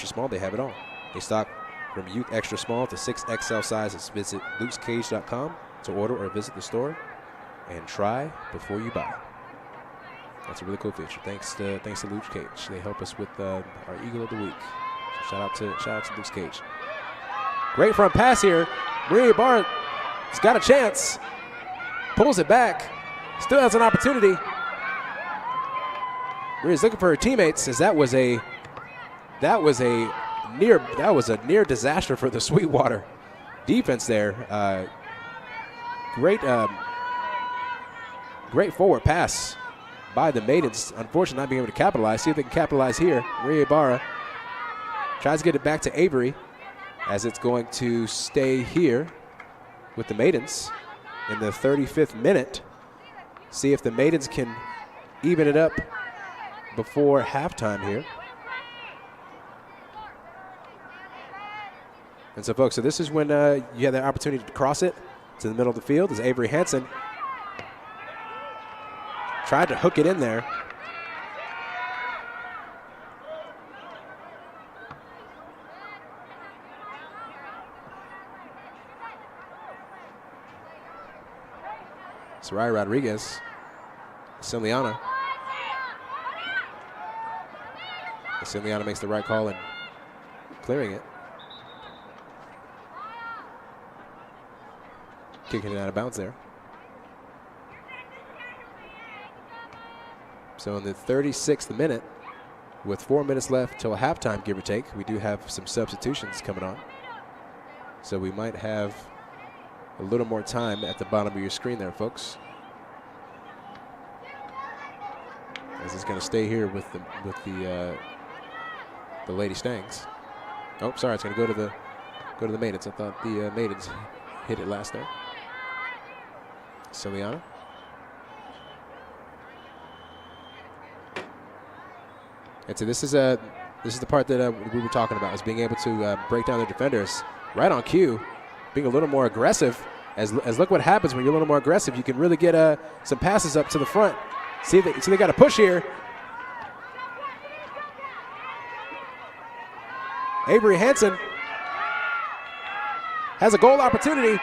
small, they have it all. They stock from youth extra small to 6XL sizes. Visit lukescage.com to order or visit the store and try before you buy. That's a really cool feature. Thanks to Luke's Cage. They help us with our Eagle of the Week. So shout out to Luke's Cage. Great front pass here. Maria Ibarra has got a chance. Pulls it back. Still has an opportunity. Maria's looking for her teammates, as that was a near disaster for the Sweetwater defense there. Great forward pass by the Maidens. Unfortunately, not being able to capitalize. See if they can capitalize here. Maria Ibarra tries to get it back to Avery, as it's going to stay here with the Maidens in the 35th minute. See if the Maidens can even it up before halftime here. And so, folks, this is when you have the opportunity to cross it to the middle of the field, as Avery Hansen tried to hook it in there. Soraya Rodriguez, Siliana. Siliana makes the right call in clearing it. Kicking it out of bounds there. So in the 36th minute, with 4 minutes left till halftime, give or take, we do have some substitutions coming on. So we might have a little more time at the bottom of your screen there, folks. As it's going to stay here with the Lady Stangs. Oh, sorry, it's going to go to the Maidens. I thought the Maidens hit it last there. Siliana. And so this is the part that we were talking about, is being able to break down their defenders right on cue, being a little more aggressive. As look what happens when you're a little more aggressive. You can really get some passes up to the front. See, they got a push here. Avery Hansen has a goal opportunity.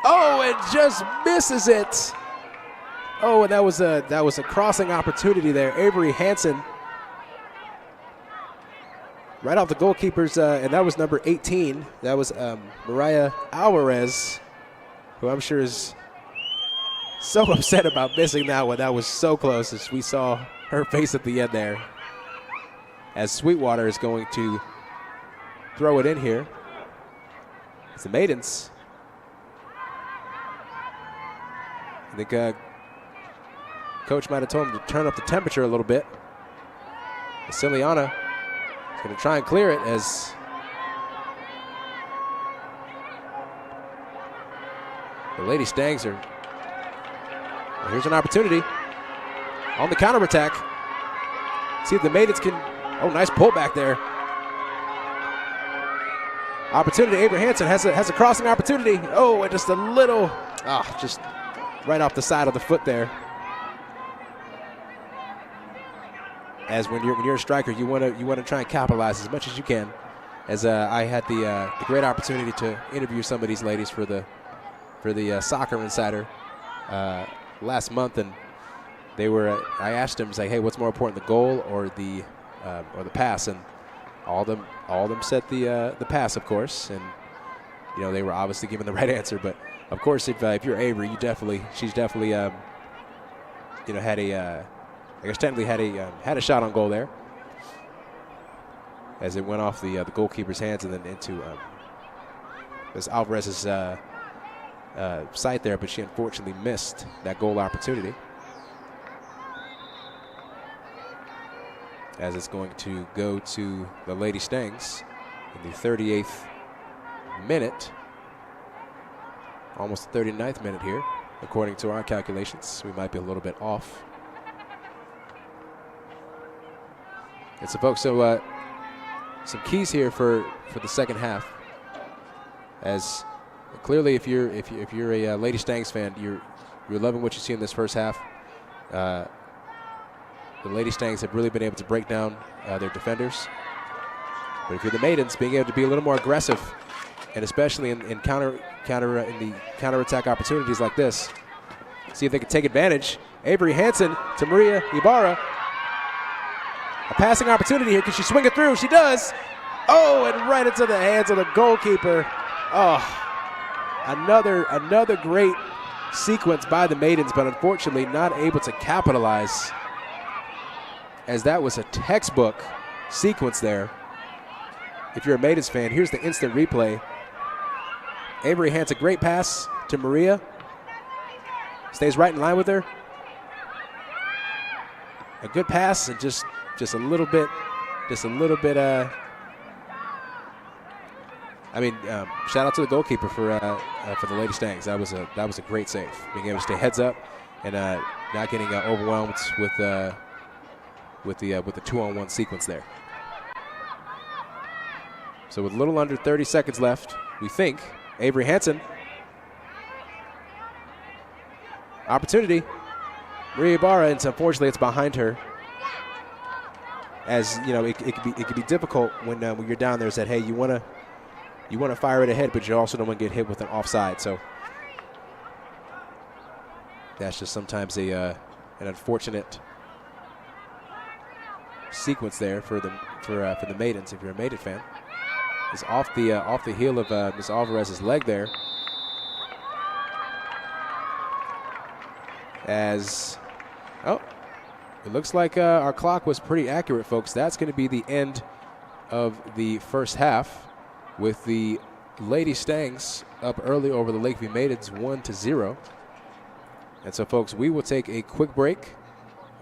Oh, it just misses it. Oh, and that was a crossing opportunity there. Avery Hansen, right off the goalkeeper's, and that was number 18. That was Mariah Alvarez, who I'm sure is so upset about missing that one. That was so close, as we saw her face at the end there. As Sweetwater is going to throw it in here. It's the Maidens. I think Coach might have told him to turn up the temperature a little bit. Siciliana is going to try and clear it as the Lady Stangs are. Well, here's an opportunity on the counterattack. See if the Maidens can. Oh, nice pullback there. Opportunity. Avery Hansen has a crossing opportunity. Oh, and just a little, just right off the side of the foot there. As when you're a striker, you want to try and capitalize as much as you can. As I had the great opportunity to interview some of these ladies for the Soccer Insider last month, and they were. I asked them, like, hey, what's more important, the goal or the pass? And all of them said the pass, of course. And you know, they were obviously giving the right answer. But of course, if you're Avery, she's definitely had a. I guess technically had a shot on goal there, as it went off the goalkeeper's hands and then into Ms. Alvarez's sight there, but she unfortunately missed that goal opportunity. As it's going to go to the Lady Stangs in the 38th minute, almost the 39th minute here, according to our calculations. We might be a little bit off. And so, folks, some keys here for the second half. As clearly, if you're a Lady Stangs fan, you're loving what you see in this first half. The Lady Stangs have really been able to break down their defenders. But if you're the Maidens, being able to be a little more aggressive, and especially in counterattack opportunities like this, see if they can take advantage. Avery Hansen to Maria Ibarra. A passing opportunity here. Can she swing it through? She does. Oh, and right into the hands of the goalkeeper. Oh, another great sequence by the Maidens, but unfortunately not able to capitalize, as that was a textbook sequence there. If you're a Maidens fan, here's the instant replay. Avery Hansen, a great pass to Maria. Stays right in line with her. A good pass, and just a little bit. Shout out to the goalkeeper for the Lady Stangs. That was a great save, being able to stay heads up and not getting overwhelmed with the 2-on-1 sequence there. So with a little under 30 seconds left, we think Avery Hansen. Opportunity. Maria Ibarra, and unfortunately it's behind her. As you know, it could be difficult when you're down there. Said, hey, you want to fire it ahead, but you also don't want to get hit with an offside. So that's just sometimes an unfortunate sequence there for the Maidens. If you're a Maiden fan, it's off the heel of Ms. Alvarez's leg there. It looks like our clock was pretty accurate, folks. That's going to be the end of the first half, with the Lady Stangs up early over the Lakeview Maidens 1-0. And so, folks, we will take a quick break,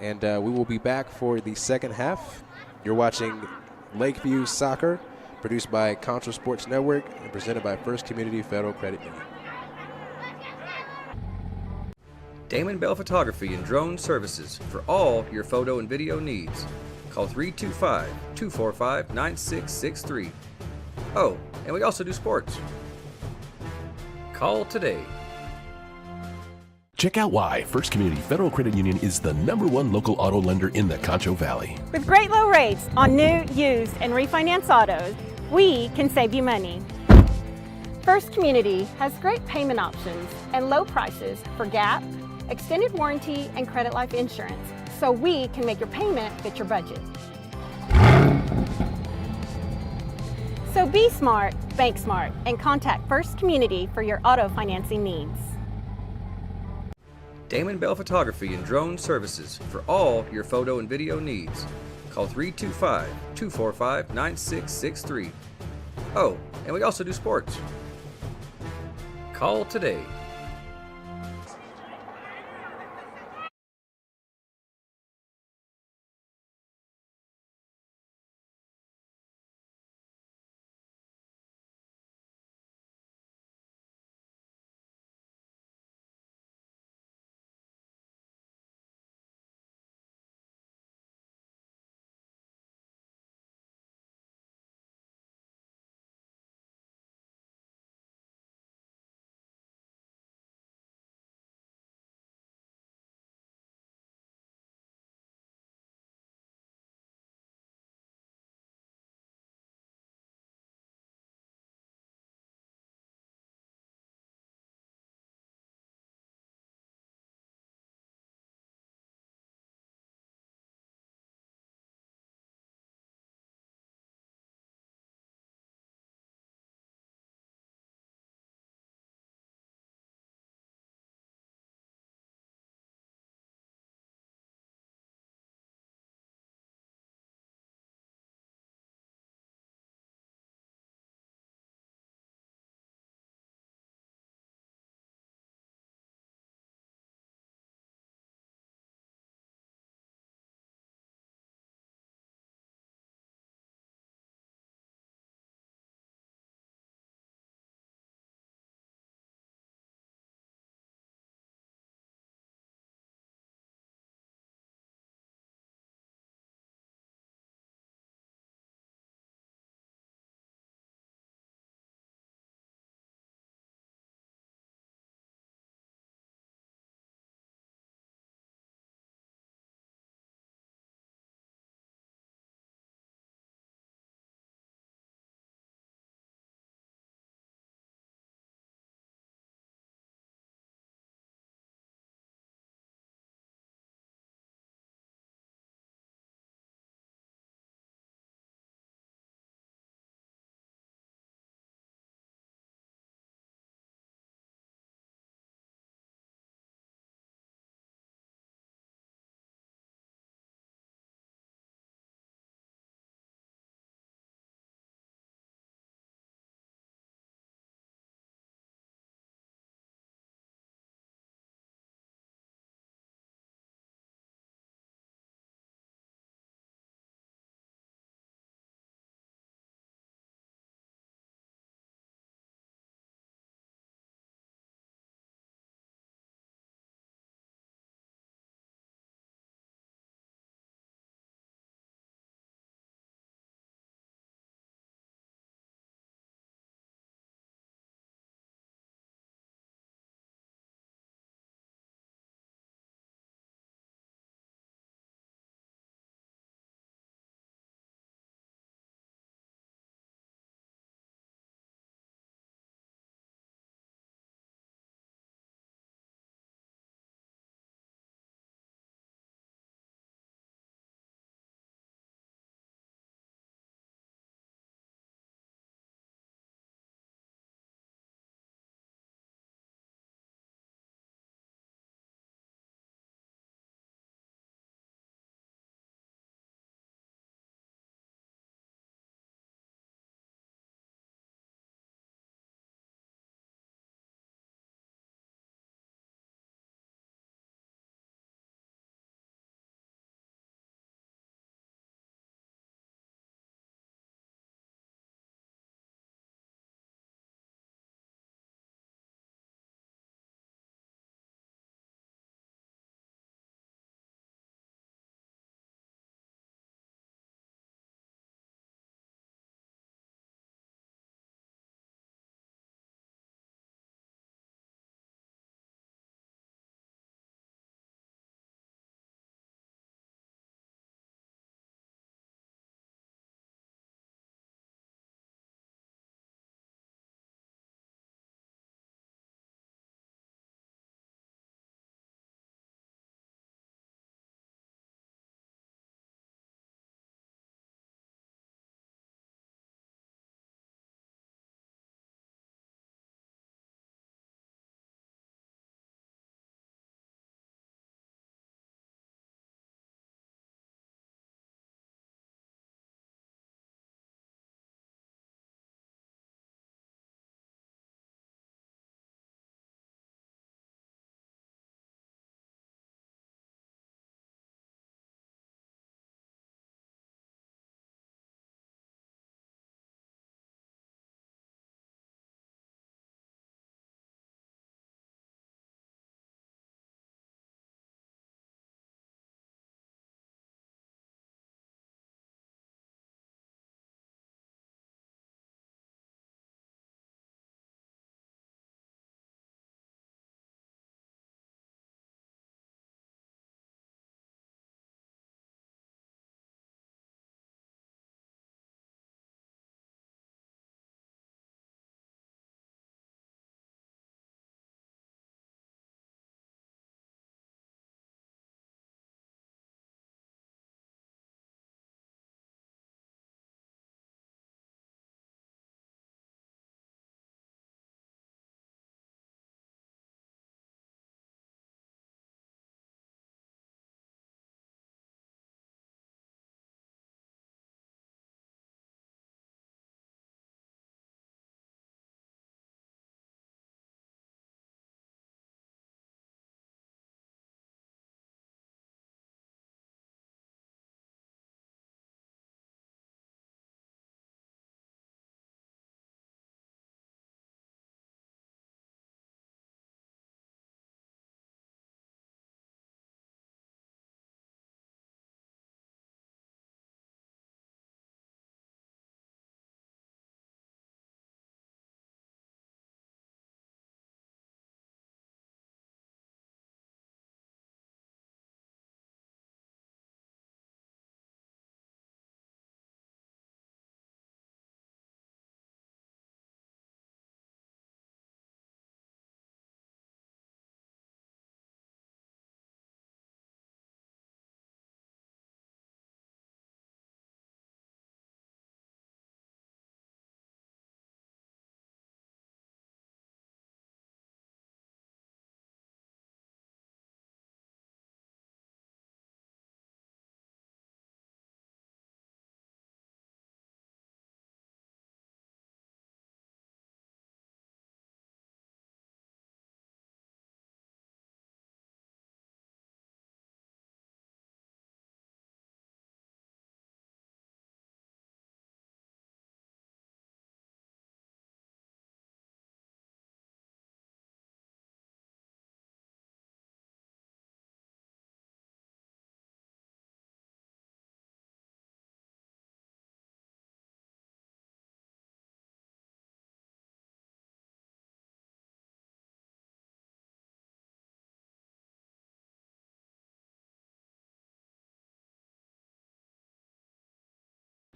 and we will be back for the second half. You're watching Lakeview Soccer, produced by Concho Sports Network and presented by First Community Federal Credit Union. Damon Bell Photography and Drone Services for all your photo and video needs. Call 325-245-9663. Oh, and we also do sports. Call today. Check out why First Community Federal Credit Union is the #1 local auto lender in the Concho Valley. With great low rates on new, used, and refinance autos, we can save you money. First Community has great payment options and low prices for GAP, extended warranty, and credit life insurance, so we can make your payment fit your budget. So be smart, bank smart, and contact First Community for your auto financing needs. Damon Bell Photography and Drone Services for all your photo and video needs. Call 325-245-9663. Oh, and we also do sports. Call today.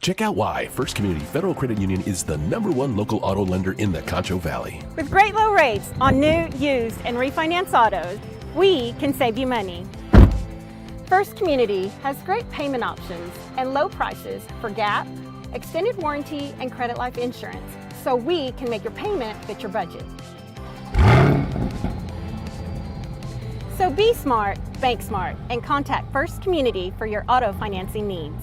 Check out why First Community Federal Credit Union is the #1 local auto lender in the Concho Valley. With great low rates on new, used, and refinance autos, we can save you money. First Community has great payment options and low prices for GAP, extended warranty, and credit life insurance, so we can make your payment fit your budget. So be smart, bank smart, and contact First Community for your auto financing needs.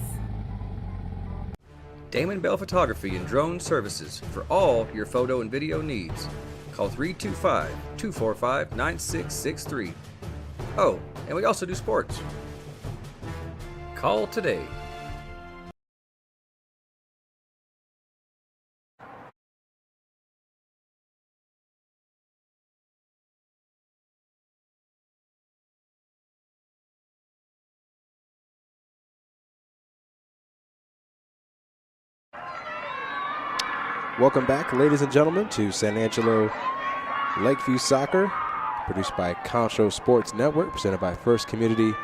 Damon Bell Photography and Drone Services for all your photo and video needs. Call 325-245-9663. Oh, and we also do sports. Call today. Welcome back, ladies and gentlemen, to San Angelo Lakeview Soccer, produced by Concho Sports Network, presented by First Community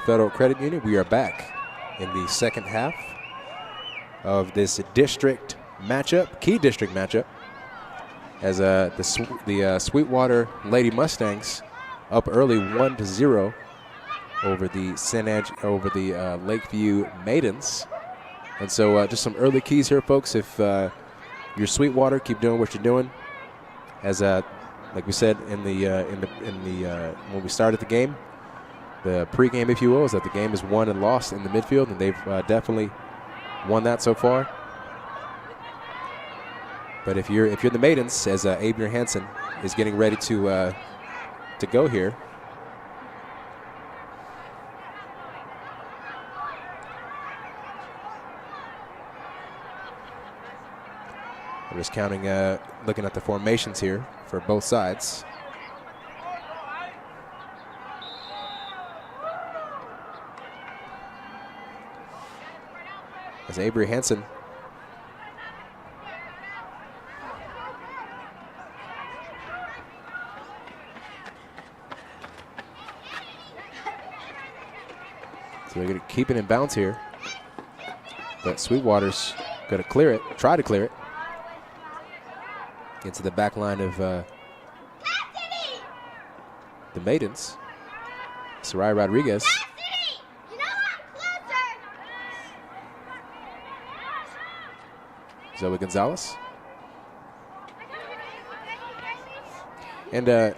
Federal Credit Union. We are back in the second half of this district matchup, key district matchup, as the Sweetwater Lady Mustangs up early 1-0 over the Lakeview Maidens. And so just some early keys here, folks. If you're Sweetwater, keep doing what you're doing. As like we said in the when we started the game, the pregame, if you will, is that the game is won and lost in the midfield, and they've definitely won that so far. But if you're the Maidens, as Abner Hansen is getting ready to go here. I'm just counting, looking at the formations here for both sides. As Avery Hansen so they're going to keep it in bounds here, but Sweetwater's going to clear it, try to clear it into the back line of the Maidens. Sarai Rodriguez. Zoe Gonzalez. And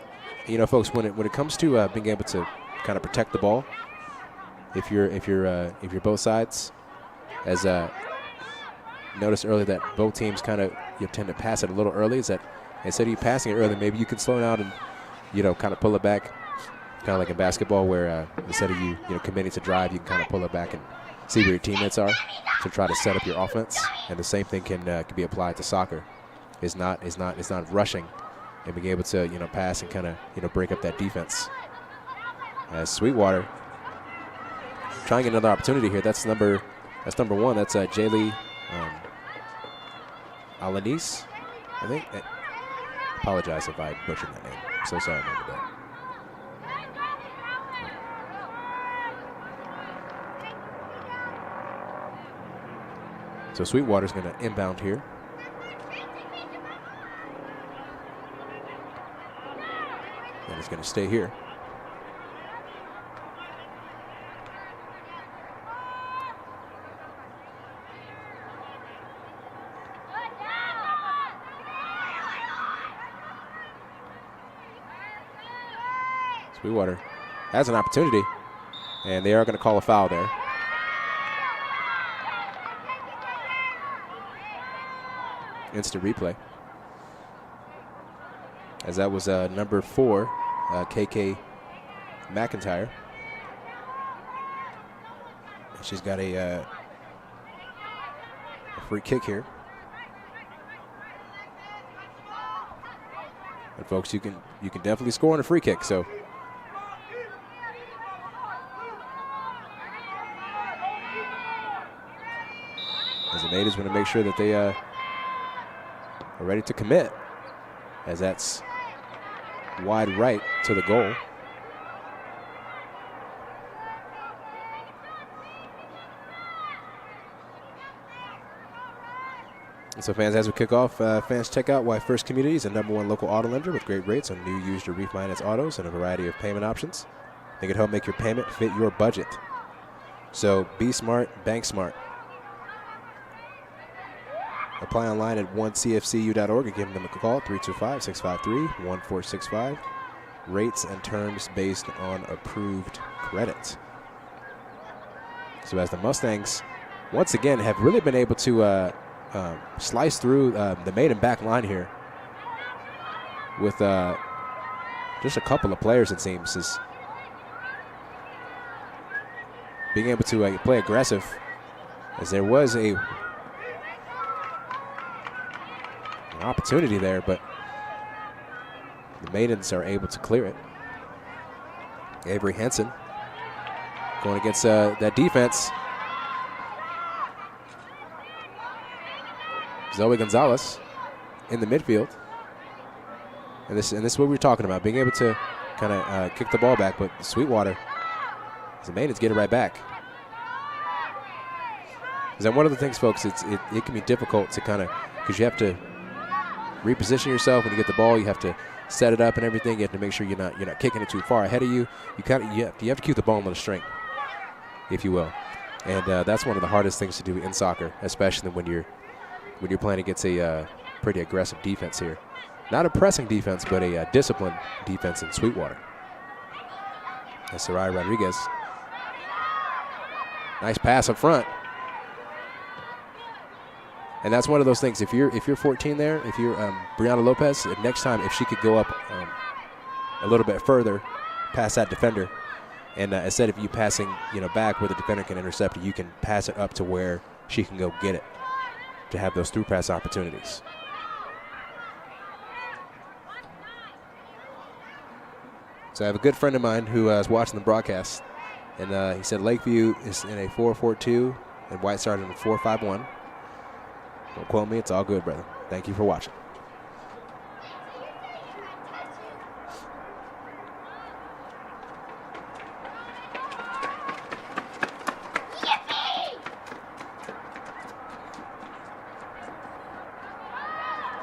you know, folks, when it comes to being able to kind of protect the ball, if you're both sides, as noticed earlier that both teams kind of tend to pass it a little early, is that instead of you passing it early, maybe you can slow down and kind of pull it back, kind of like in basketball, where instead of you committing to drive, you can kind of pull it back and see where your teammates are to try to set up your offense. And the same thing can be applied to soccer. It's not rushing and being able to pass and kind of break up that defense. As Sweetwater trying another opportunity here. That's number one. That's Jaylee Alanis, I think. Apologize if I butchered that name. I'm so sorry about that. So Sweetwater's going to inbound here. And he's going to stay here. Sweetwater has an opportunity, and they are going to call a foul there. Instant replay. As that was number 4, KK McIntyre. And she's got a free kick here. And folks, you can definitely score on a free kick. So as the Maidens want to make sure that they are ready to commit, as that's wide right to the goal. So fans, as we kick off, fans, check out why First Community is the #1 local auto lender with great rates on new, used, or refinance autos and a variety of payment options. They can help make your payment fit your budget. So be smart, bank smart. Apply online at 1cfcu.org or give them a call, 325-653-1465. Rates and terms based on approved credit. So as the Mustangs, once again, have really been able to slice through the Maiden back line here with just a couple of players, it seems, is being able to play aggressive, as there was an opportunity there, but the Maidens are able to clear it. Avery Henson going against that defense. Zoe Gonzalez in the midfield. And this is what we're talking about, being able to kind of kick the ball back, but Sweetwater, as the Maidens get it right back. Because one of the things, folks, it can be difficult to kind of, because you have to reposition yourself when you get the ball. You have to set it up and everything. You have to make sure you're not kicking it too far ahead of you. You have to keep the ball on the string, if you will. And that's one of the hardest things to do in soccer, especially when you're playing against a pretty aggressive defense here. Not a pressing defense, but a disciplined defense in Sweetwater. And Sarai Rodriguez. Nice pass up front. And that's one of those things. If you're 14 there, if you're Brianna Lopez, next time if she could go up a little bit further past that defender, and instead of you passing back where the defender can intercept it, you can pass it up to where she can go get it, to have those through pass opportunities. So I have a good friend of mine who is watching the broadcast, and he said Lakeview is in a 4-4-2 and White Star in a 4-5-1. Don't quote me, it's all good, brother. Thank you for watching.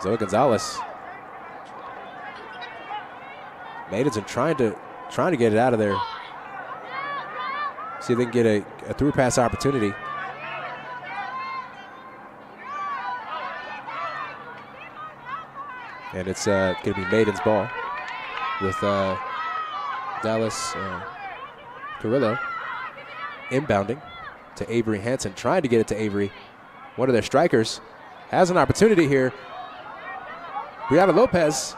Zoe Gonzalez. Maidens are trying to get it out of there. See if they can get a through pass opportunity. And it's going to be Maiden's ball with Dallas Carrillo inbounding to Avery Hansen, trying to get it to Avery. One of their strikers has an opportunity here. Brianna Lopez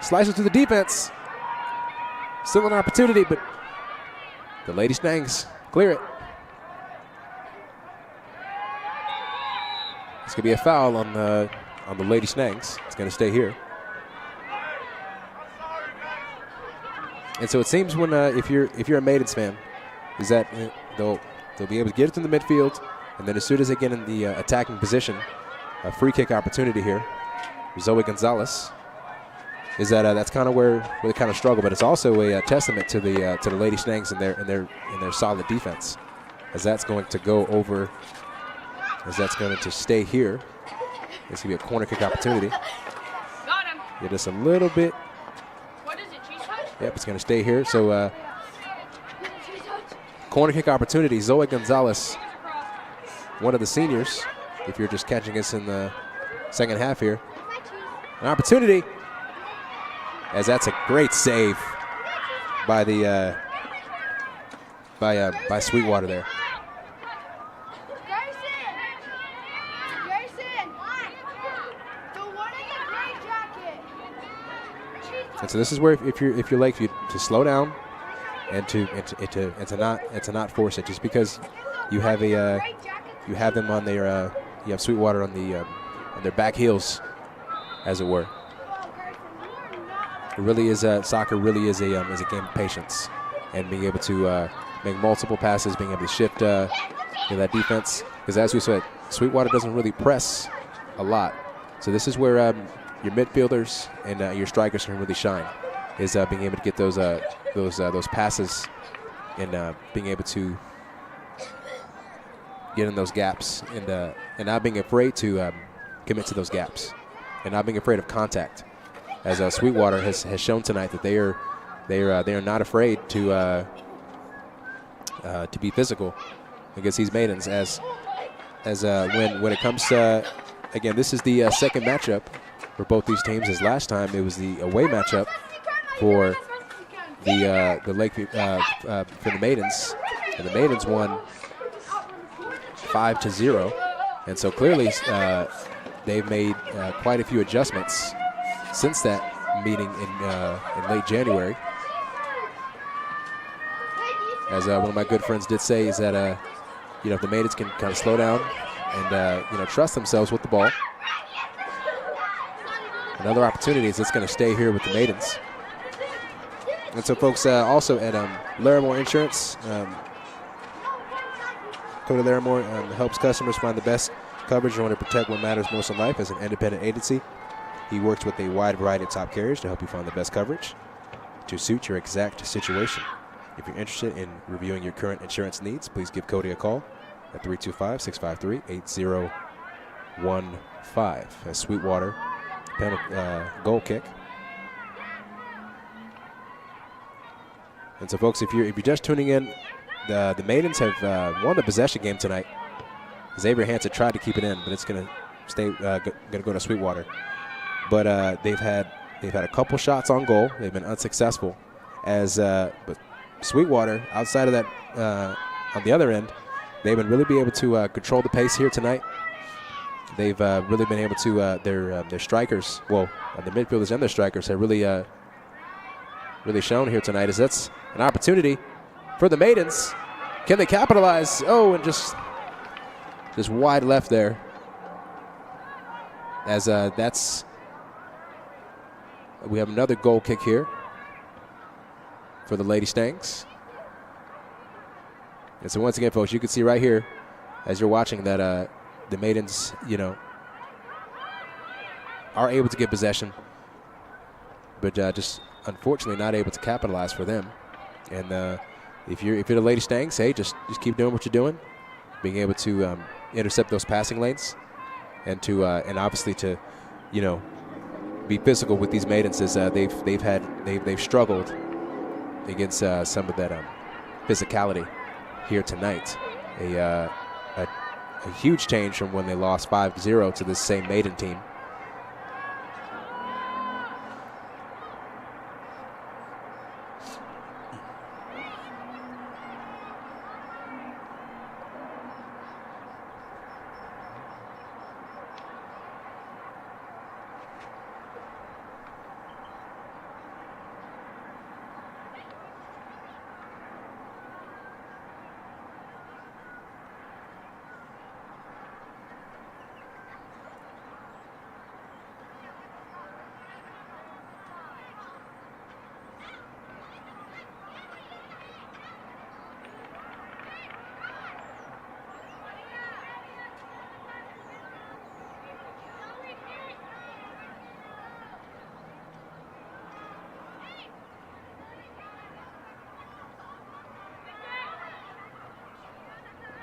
slices to the defense. Still an opportunity, but the Lady Stangs clear it. It's going to be a foul on the Lady Stangs. It's going to stay here. And so it seems when if you're a Maidens fan, is that they'll be able to get it in the midfield, and then as soon as they get in the attacking position, a free kick opportunity here. Zoe Gonzalez is that's kind of where they kind of struggle, but it's also a testament to the Lady Stangs and their solid defense, as that's going to go over. As that's going to stay here. It's going to be a corner kick opportunity. Got him. Yeah, just a little bit. What is it, cheese touch? Yep, it's going to stay here. So corner kick opportunity. Zoe Gonzalez, one of the seniors, if you're just catching us in the second half here. An opportunity, as that's a great save by the by Sweetwater there. And so this is where if you're Lakeview, to slow down and to not force it, just because you have them on their you have Sweetwater on their back heels, as it were. It really is soccer. Really is a game of patience, and being able to make multiple passes, being able to shift that defense. Because as we said, Sweetwater doesn't really press a lot. So this is where your midfielders and your strikers can really shine, is being able to get those passes and being able to getting those gaps and not being afraid to commit to those gaps and not being afraid of contact. As Sweetwater has shown tonight that they are not afraid to be physical against these Maidens. As when it comes to, again, this is the second matchup for both these teams. As last time it was the away matchup for the Lakeview for the Maidens, and the Maidens won 5-0, and so clearly they've made quite a few adjustments since that meeting in late January. As one of my good friends did say, is that if the Maidens can kind of slow down and trust themselves with the ball, another opportunity is it's going to stay here with the Maidens. And so, folks, also at Larimore Insurance, Cody Larimore helps customers find the best coverage in order to protect what matters most in life. As an independent agency, he works with a wide variety of top carriers to help you find the best coverage to suit your exact situation. If you're interested in reviewing your current insurance needs, please give Cody a call at 325-653-8015. As Sweetwater goal kick. And so, folks, if you're just tuning in, the Maidens have won the possession game tonight. Xavier Hansen tried to keep it in, but it's going to stay. Going to go to Sweetwater. But they've had a couple shots on goal. They've been unsuccessful. But Sweetwater, outside of that, on the other end, they've been really able to control the pace here tonight. They've really been able to their strikers, the midfielders and their strikers have really shown here tonight. As that's an opportunity for the Maidens. Can they capitalize? Oh, and just wide left there. As we have another goal kick here for the Lady Stangs. And so once again, folks, you can see right here as you're watching that the Maidens, are able to get possession, but just unfortunately not able to capitalize for them. And if you're the Lady Stangs, hey, just keep doing what you're doing, being able to intercept those passing lanes, and and obviously to be physical with these Maidens, as they've struggled against some of that physicality here tonight. A huge change from when they lost 5-0 to this same Maiden team.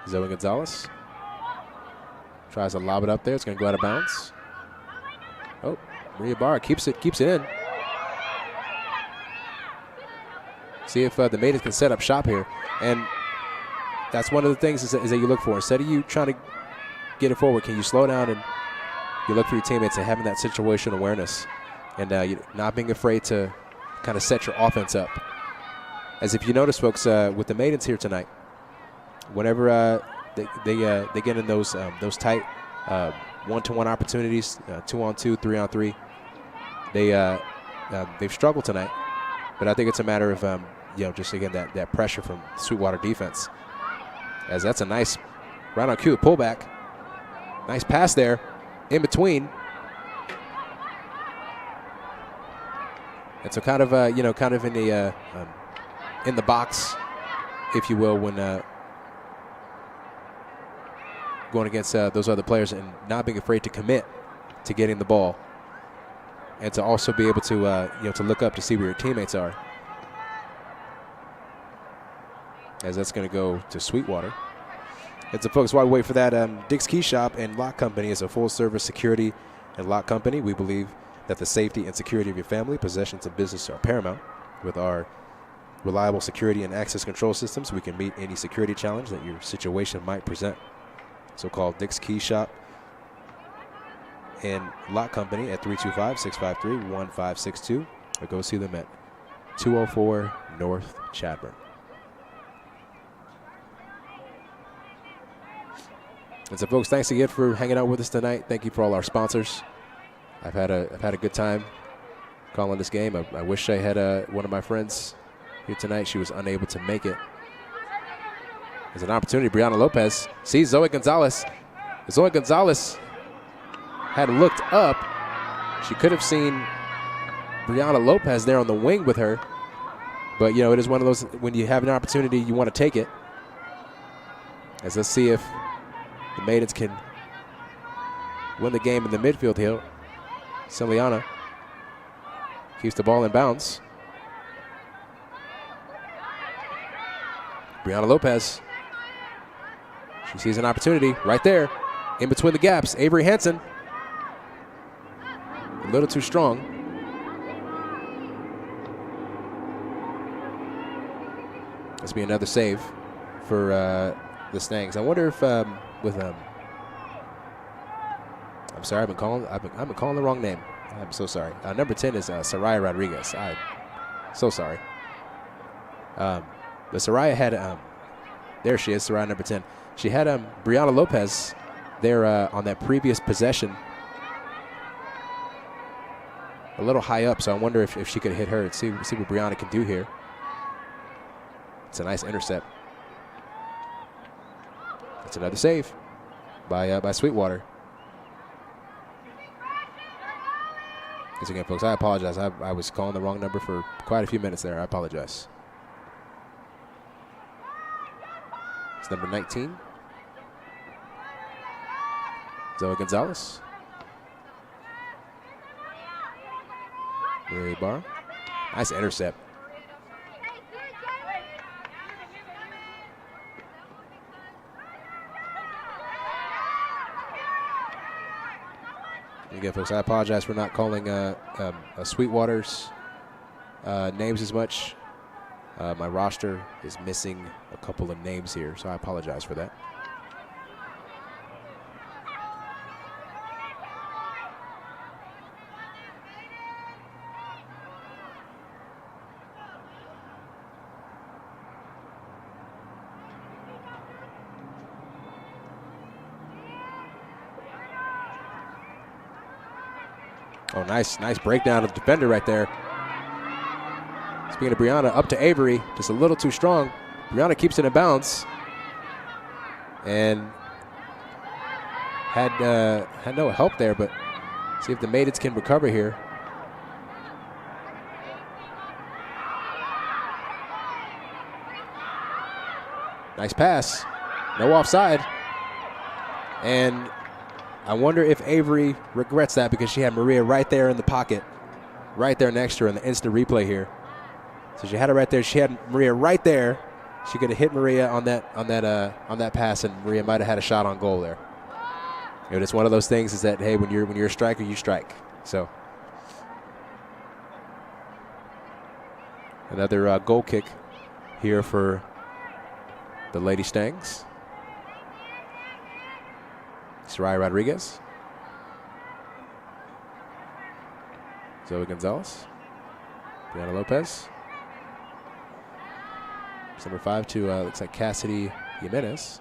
Zoe Gonzalez tries to lob it up there. It's going to go out of bounds. Oh, Maria Barr keeps it in. See if the Maidens can set up shop here. And that's one of the things is that you look for. Instead of you trying to get it forward, can you slow down and you look for your teammates and having that situational awareness and not being afraid to kind of set your offense up. As if you notice, folks, with the Maidens here tonight, whenever they get in those tight one-to-one opportunities, 2-on-2, 3-on-3, they've struggled tonight. But I think it's a matter of just again that pressure from Sweetwater defense. As that's a nice right on cue pullback, nice pass there, in between. And so kind of in the box, if you will, when going against those other players and not being afraid to commit to getting the ball, and to also be able to to look up to see where your teammates are. As that's going to go to Sweetwater. And so, folks, while we wait for that, Dick's Key Shop and Lock Company is a full-service security and lock company. We believe that the safety and security of your family, possessions, and business are paramount. With our reliable security and access control systems, we can meet any security challenge that your situation might present. So call Dick's Key Shop and Lock Company at 325-653-1562 or go see them at 204 North Chadbourn. And so, folks, thanks again for hanging out with us tonight. Thank you for all our sponsors. I've had a good time calling this game. I wish I had one of my friends here tonight. She was unable to make it. There's an opportunity. Brianna Lopez sees Zoe Gonzalez. Zoe Gonzalez had looked up. She could have seen Brianna Lopez there on the wing with her. But, you know, it is one of those, when you have an opportunity, you want to take it. As let's see if the Maidens can win the game in the midfield here. Celiana keeps the ball in bounds. Brianna Lopez. She sees an opportunity right there in between the gaps. Avery Hansen. A little too strong. This will be another save for the Stangs. I wonder if I'm sorry, I've been calling the wrong name. I'm so sorry. Number 10 is Soraya Rodriguez. I'm so sorry. But Soraya had there she is, Soraya number 10. She had Brianna Lopez there on that previous possession, a little high up. So I wonder if she could hit her and see what Brianna can do here. It's a nice intercept. It's another save by Sweetwater. Once again, folks, I apologize. I was calling the wrong number for quite a few minutes there. I apologize. It's number 19. Zoe Gonzalez. Maria Barr. Nice intercept. Again, folks, I apologize for not calling Sweetwater's names as much. My roster is missing a couple of names here, so I apologize for that. Oh, nice breakdown of the defender right there. Speaking of Brianna, up to Avery, just a little too strong. Brianna keeps it in bounds. And had no help there, but see if the Maidens can recover here. Nice pass. No offside. And I wonder if Avery regrets that because she had Maria right there in the pocket, right there next to her in the instant replay here. So she had her right there. She had Maria right there. She could have hit Maria on that pass, and Maria might have had a shot on goal there. You know, it's one of those things is that, hey, when you're a striker, you strike. So another goal kick here for the Lady Stangs. Soraya Rodriguez. Zoe Gonzalez. Brianna Lopez. It's number 5 to, looks like Cassidy Jimenez.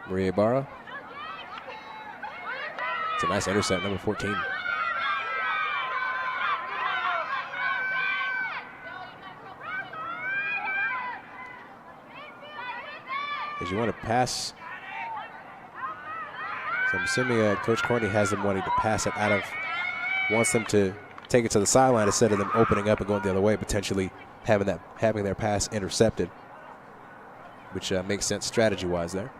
Maria Ibarra. It's a nice intercept, number 14. As you want to pass, so I'm assuming Coach Corney has them wanting to pass it out of, wants them to take it to the sideline instead of them opening up and going the other way, potentially having their pass intercepted, which makes sense strategy-wise there.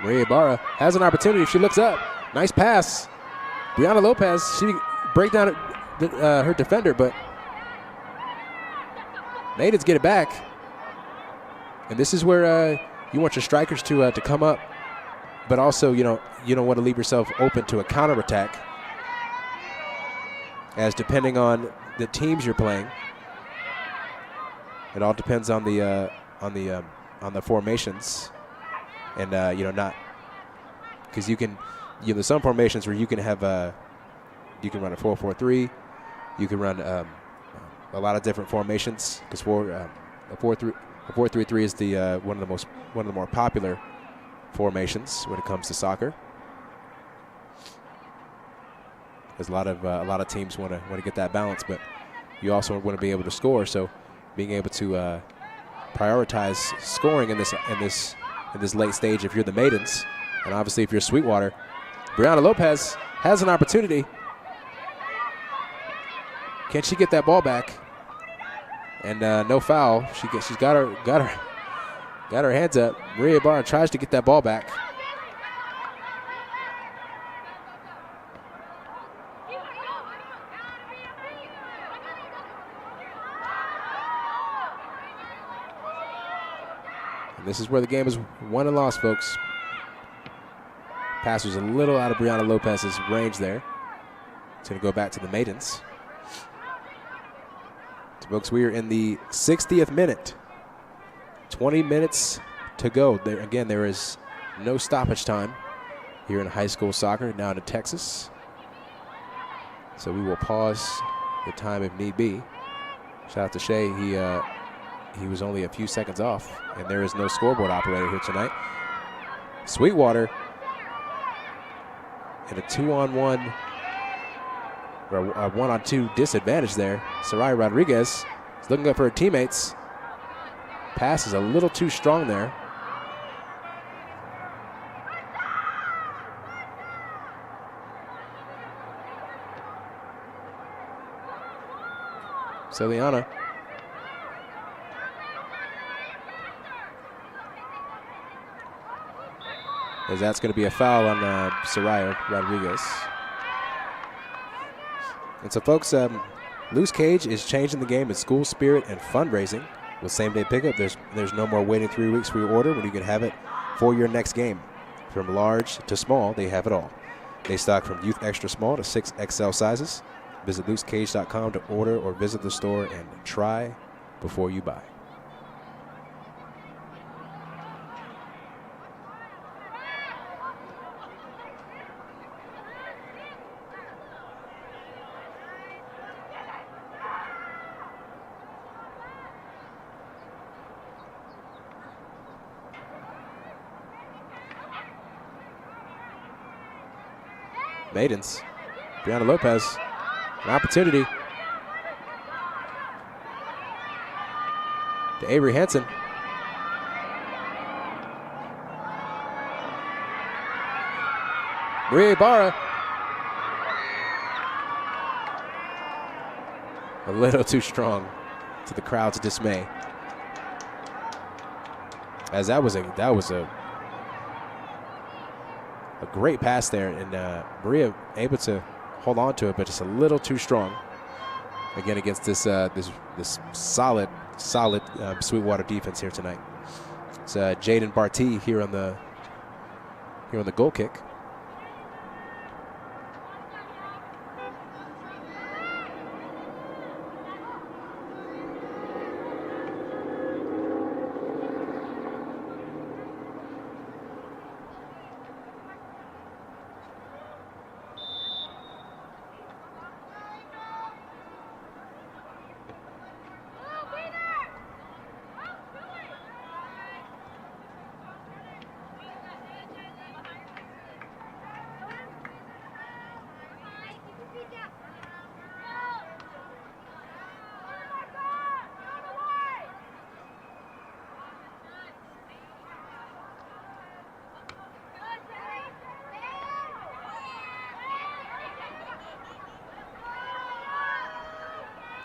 Maria Ibarra has an opportunity if she looks up. Nice pass. Brianna Lopez, she break down her defender, but Maidens get it back. And this is where you want your strikers to come up, but also you don't want to leave yourself open to a counterattack, as depending on the teams you're playing, it all depends on the formations, and not because there's some formations where you can have you can run a 4-4-3, you can run a lot of different formations, because a 4-3-3 is the one of the more popular formations when it comes to soccer. There's a lot of teams want to get that balance, but you also want to be able to score. So being able to prioritize scoring in this late stage, if you're the Maidens, and obviously if you're Sweetwater, Brianna Lopez has an opportunity. Can she get that ball back? And no foul. She's got her hands up. Maria Ibarra tries to get that ball back. And this is where the game is won and lost, folks. Pass was a little out of Brianna Lopez's range there. It's going to go back to the Maidens. So folks, we are in the 60th minute. 20 minutes to go. There is no stoppage time here in high school soccer down in Texas. So we will pause the time if need be. Shout out to Shay. He was only a few seconds off, and there is no scoreboard operator here tonight. Sweetwater in a 2-on-1 or a 1-on-2 disadvantage there. Sarai Rodriguez is looking up for her teammates. Pass is a little too strong there. Celiana. As that's going to be a foul on Soraya Rodriguez. And so, folks, Loose Cage is changing the game in school spirit and fundraising. With same-day pickup, there's no more waiting 3 weeks for your order when you can have it for your next game. From large to small, they have it all. They stock from youth extra small to 6XL sizes. Visit loosecage.com to order or visit the store and try before you buy. Maidens. Brianna Lopez, an opportunity to Avery Hansen. Maria Ibarra. A little too strong to the crowd's dismay. As that was a great pass there, and Maria able to hold on to it, but just a little too strong. Again, against this solid Sweetwater defense here tonight. It's Jaden Barty here on the goal kick.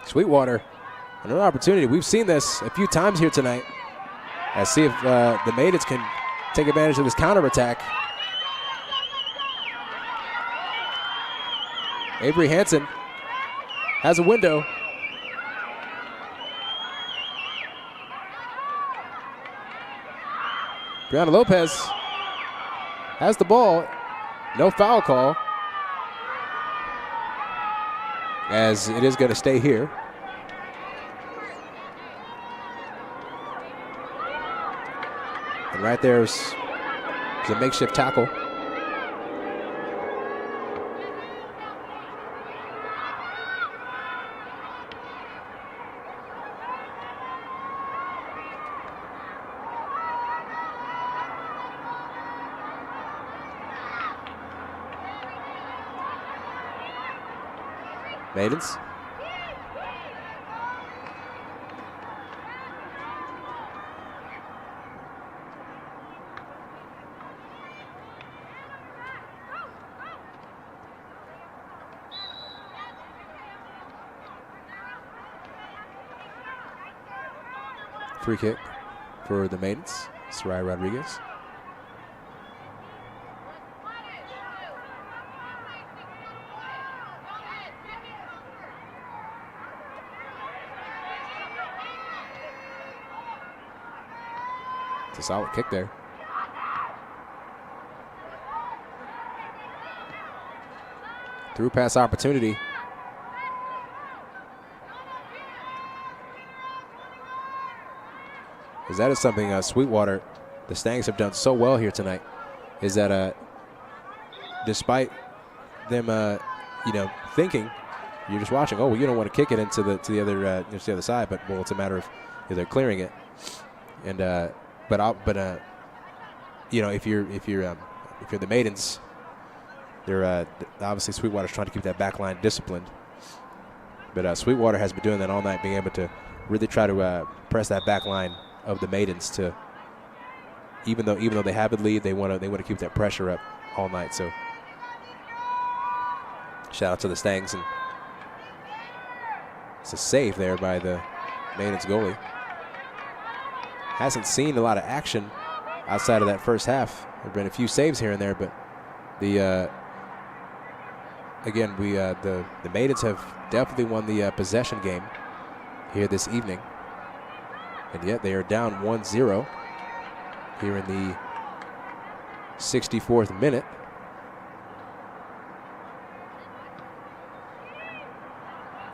Sweetwater, another opportunity. We've seen this a few times here tonight. Let's see if the Maidens can take advantage of this counterattack. Avery Hansen has a window. Brianna Lopez has the ball. No foul call, as it is going to stay here. And right there's a makeshift tackle. Maidens. Free kick for the Maidens. Sarai Rodriguez. It's a solid kick there. Through pass opportunity. Because that is something Sweetwater, the Stangs have done so well here tonight, is that despite them, thinking, you're just watching, oh, well, you don't want to kick it into the other side, but well, it's a matter of if they're clearing it. And if you're the Maidens, they're obviously Sweetwater's trying to keep that back line disciplined. But Sweetwater has been doing that all night, being able to really try to press that back line of the Maidens to, even though they have a lead, they want to keep that pressure up all night. So shout out to the Stangs, and it's a save there by the Maidens goalie. Hasn't seen a lot of action outside of that first half. There have been a few saves here and there, but the Maidens have definitely won the possession game here this evening. And yet they are down 1-0 here in the 64th minute.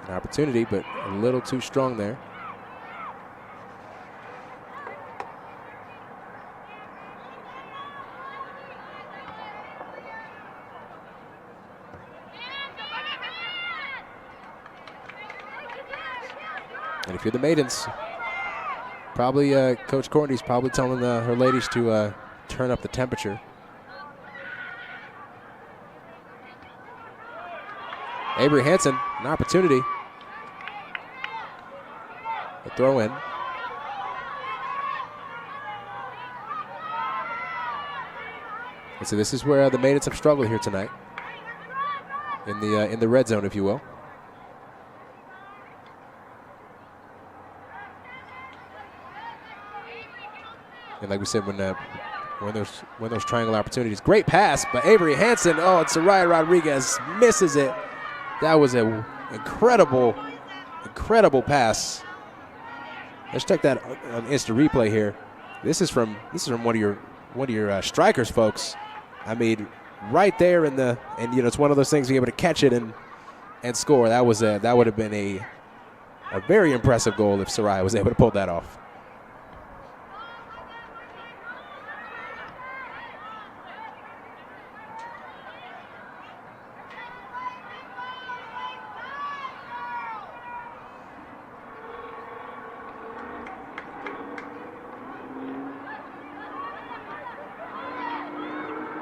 An opportunity, but a little too strong there. And if you're the Maidens, probably Coach Courtney's probably telling her ladies to turn up the temperature. Avery Hansen, an opportunity. A throw in. And so this is where the Maidens have struggled here tonight, in the red zone, if you will. And like we said, when those triangle opportunities, great pass by Avery Hansen. Oh, and Sarai Rodriguez misses it. That was an incredible pass. Let's check that on instant replay here. This is from one of your strikers, folks. I mean, right there it's one of those things, being able to catch it and score. That would have been a very impressive goal if Sarai was able to pull that off.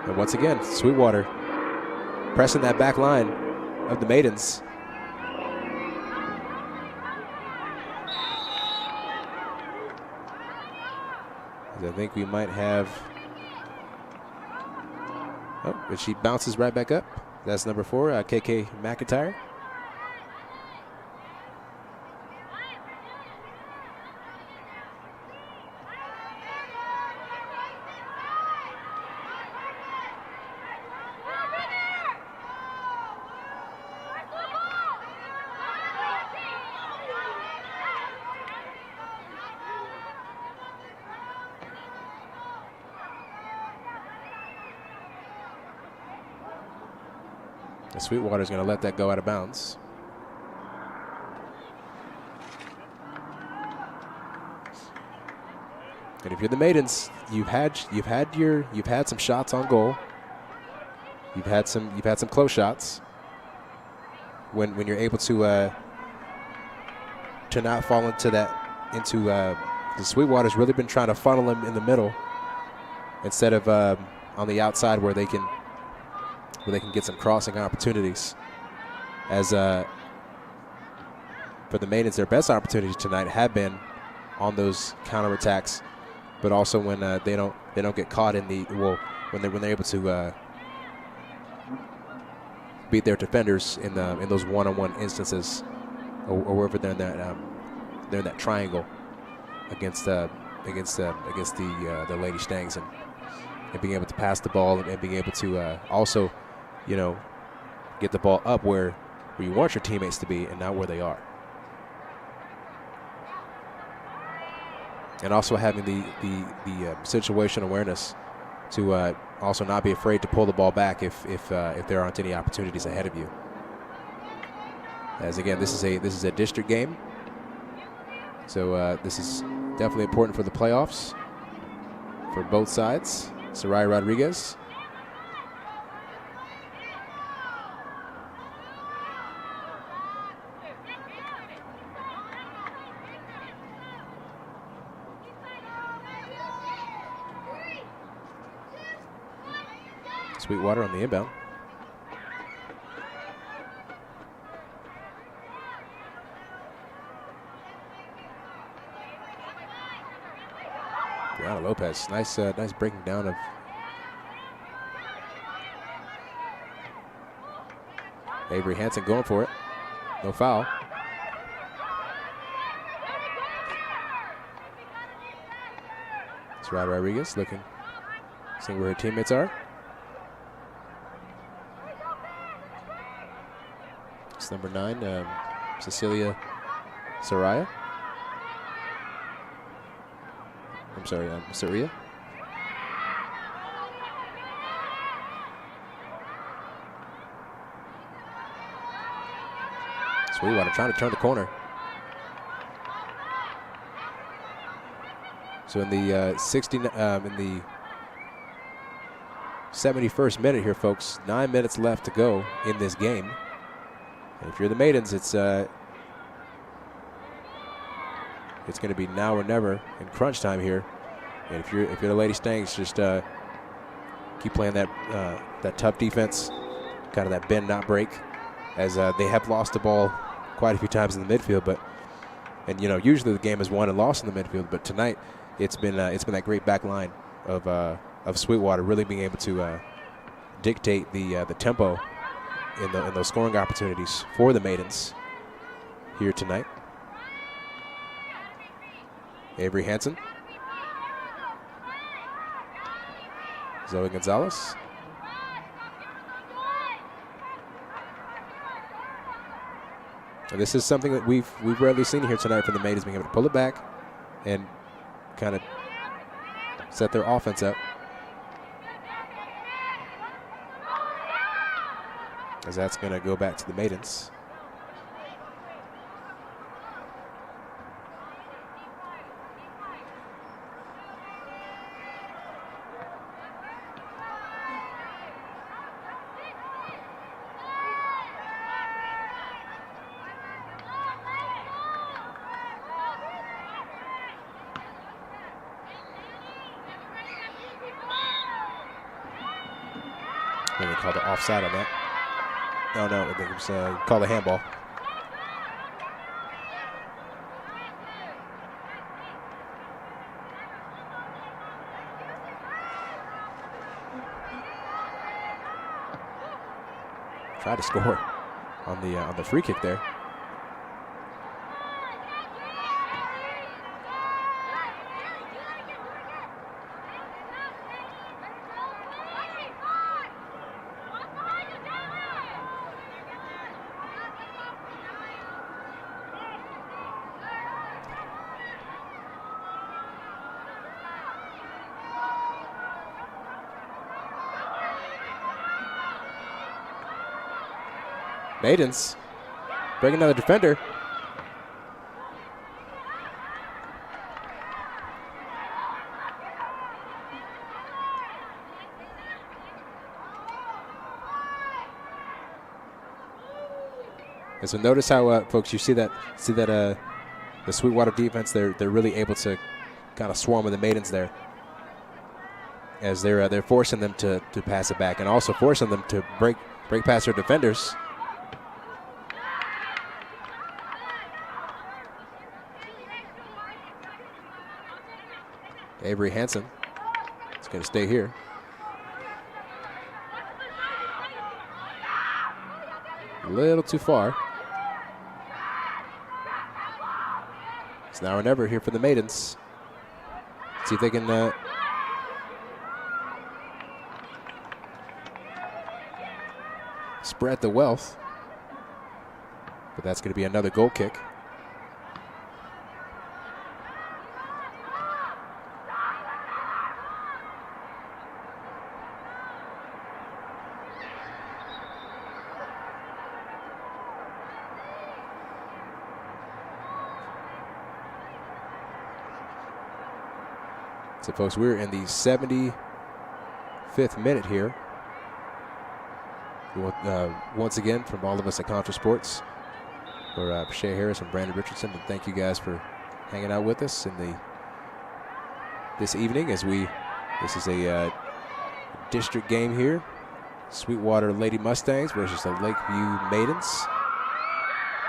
And once again, Sweetwater pressing that back line of the Maidens. I think we might have, but she bounces right back up. That's number 4, KK McIntyre. And Sweetwater's going to let that go out of bounds. And if you're the Maidens, you've had some shots on goal. You've had some close shots. When you're able to not fall into the Sweetwater's really been trying to funnel him in the middle instead of on the outside where they can get some crossing opportunities. As for the Maidens, their best opportunities tonight have been on those counterattacks, but also when they don't get caught in when they're able to beat their defenders in those one-on-one instances, or wherever they're in that triangle against the Lady Stangs, and being able to pass the ball and being able to also, get the ball up where you want your teammates to be and not where they are. And also having the situation awareness to also not be afraid to pull the ball back if there aren't any opportunities ahead of you. As again, this is a district game, so this is definitely important for the playoffs for both sides. Soraya Rodriguez. Sweetwater on the inbound. Brianna Lopez, nice breaking down of Avery Hansen going for it. No foul. It's Rod Rodriguez looking, seeing where her teammates are. It's number 9, Cecilia Saraya. I'm sorry, Saria. Sweetwater trying to turn the corner. So in the 71st minute here, folks, 9 minutes left to go in this game. And if you're the Maidens, it's going to be now or never in crunch time here. And if you're the Lady Stangs, just keep playing that tough defense, kind of that bend not break, as they have lost the ball quite a few times in the midfield. And usually the game is won and lost in the midfield, but tonight it's been that great back line of Sweetwater really being able to dictate the tempo in those scoring opportunities for the Maidens here tonight. Avery Hansen. Zoe Gonzalez. And this is something that we've rarely seen here tonight from the Maidens, being able to pull it back and kind of set their offense up. As that's going to go back to the Maidens. They called it offside on that. Oh, no, I think it was called a handball. Tried to score on the free kick there. Maidens breaking another defender. And so notice how, folks, you see that the Sweetwater defense, they're really able to kind of swarm with the Maidens there, as they're forcing them to pass it back and also forcing them to break past their defenders. Avery Hansen is going to stay here. A little too far. It's now or never here for the Maidens. See if they can spread the wealth. But that's going to be another goal kick. So, folks, we're in the 75th minute here. Once again, from all of us at Concho Sports, for Shea Harris and Brandon Richardson, and thank you guys for hanging out with us in this evening this is a district game here. Sweetwater Lady Mustangs versus the Lakeview Maidens.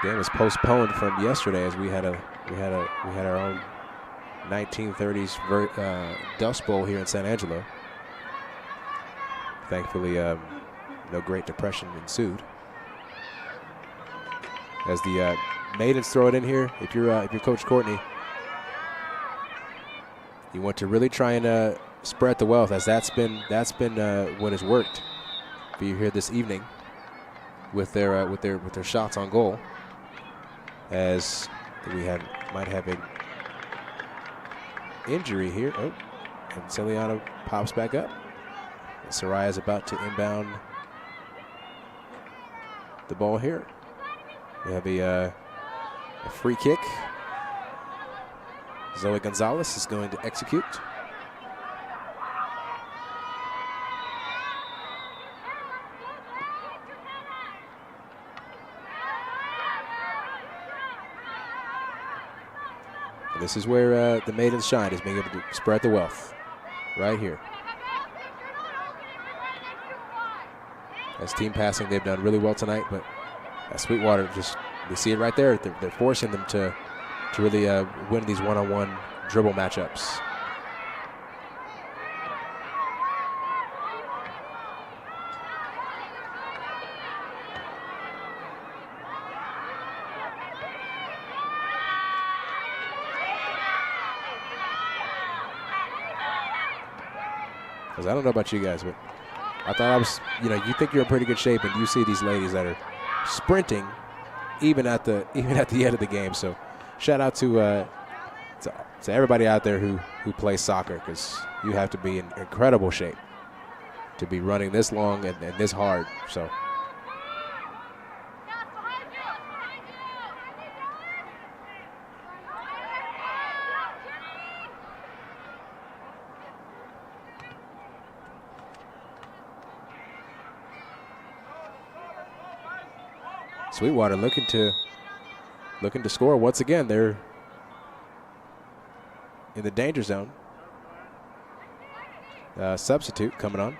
Game was postponed from yesterday as we had our own 1930s Dust Bowl here in San Angelo. Thankfully, no Great Depression ensued. As the Maidens throw it in here, if you're Coach Courtney, you want to really try and spread the wealth, as that's been what has worked for you here this evening with their shots on goal. As we might have a injury here. Oh, and Celiano pops back up. And Soraya's about to inbound the ball here. We have a free kick. Zoe Gonzalez is going to execute. And this is where the Maidens shine, is being able to spread the wealth right here. As team passing, they've done really well tonight, but at Sweetwater, we see it right there. They're forcing them to really win these one-on-one dribble matchups. Because I don't know about you guys, but I thought I was, you think you're in pretty good shape, and you see these ladies that are sprinting even at the end of the game. So shout out to everybody out there who plays soccer, because you have to be in incredible shape to be running this long and this hard. So Sweetwater looking to score once again. They're in the danger zone. Substitute coming on.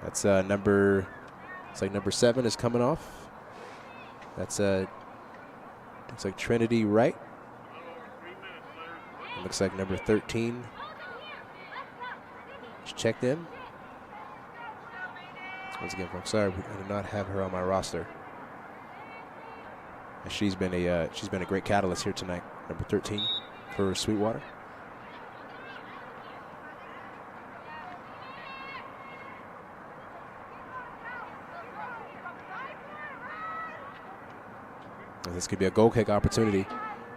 That's number 7 is coming off. That's looks like Trinity Wright. It looks like number 13 is checked in. Once again, folks, sorry, I do not have her on my roster. She's been a great catalyst here tonight, number 13 for Sweetwater. And this could be a goal kick opportunity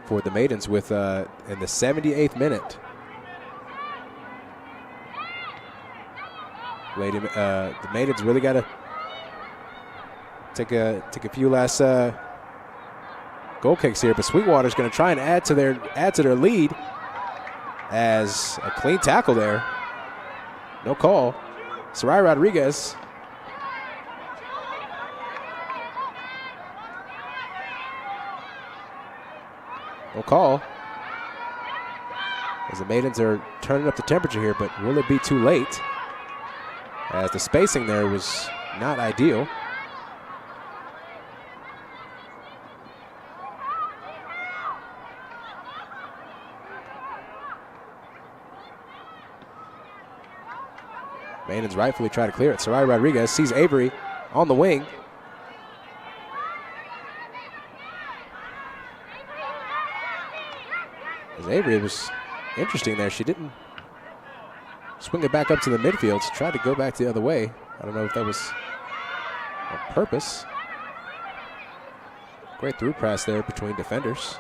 for the Maidens with in the 78th minute. The Maidens really got to take a few last goal kicks here, but Sweetwater's going to try and add to their lead as a clean tackle there. No call. Sarai Rodriguez. No call. As the Maidens are turning up the temperature here, but will it be too late? As the spacing there was not ideal. Maidens rightfully try to clear it. Sarai Rodriguez sees Avery on the wing. As Avery was interesting there. She didn't swing it back up to the midfield. She tried to go back the other way. I don't know if that was on purpose. Great through pass there between defenders.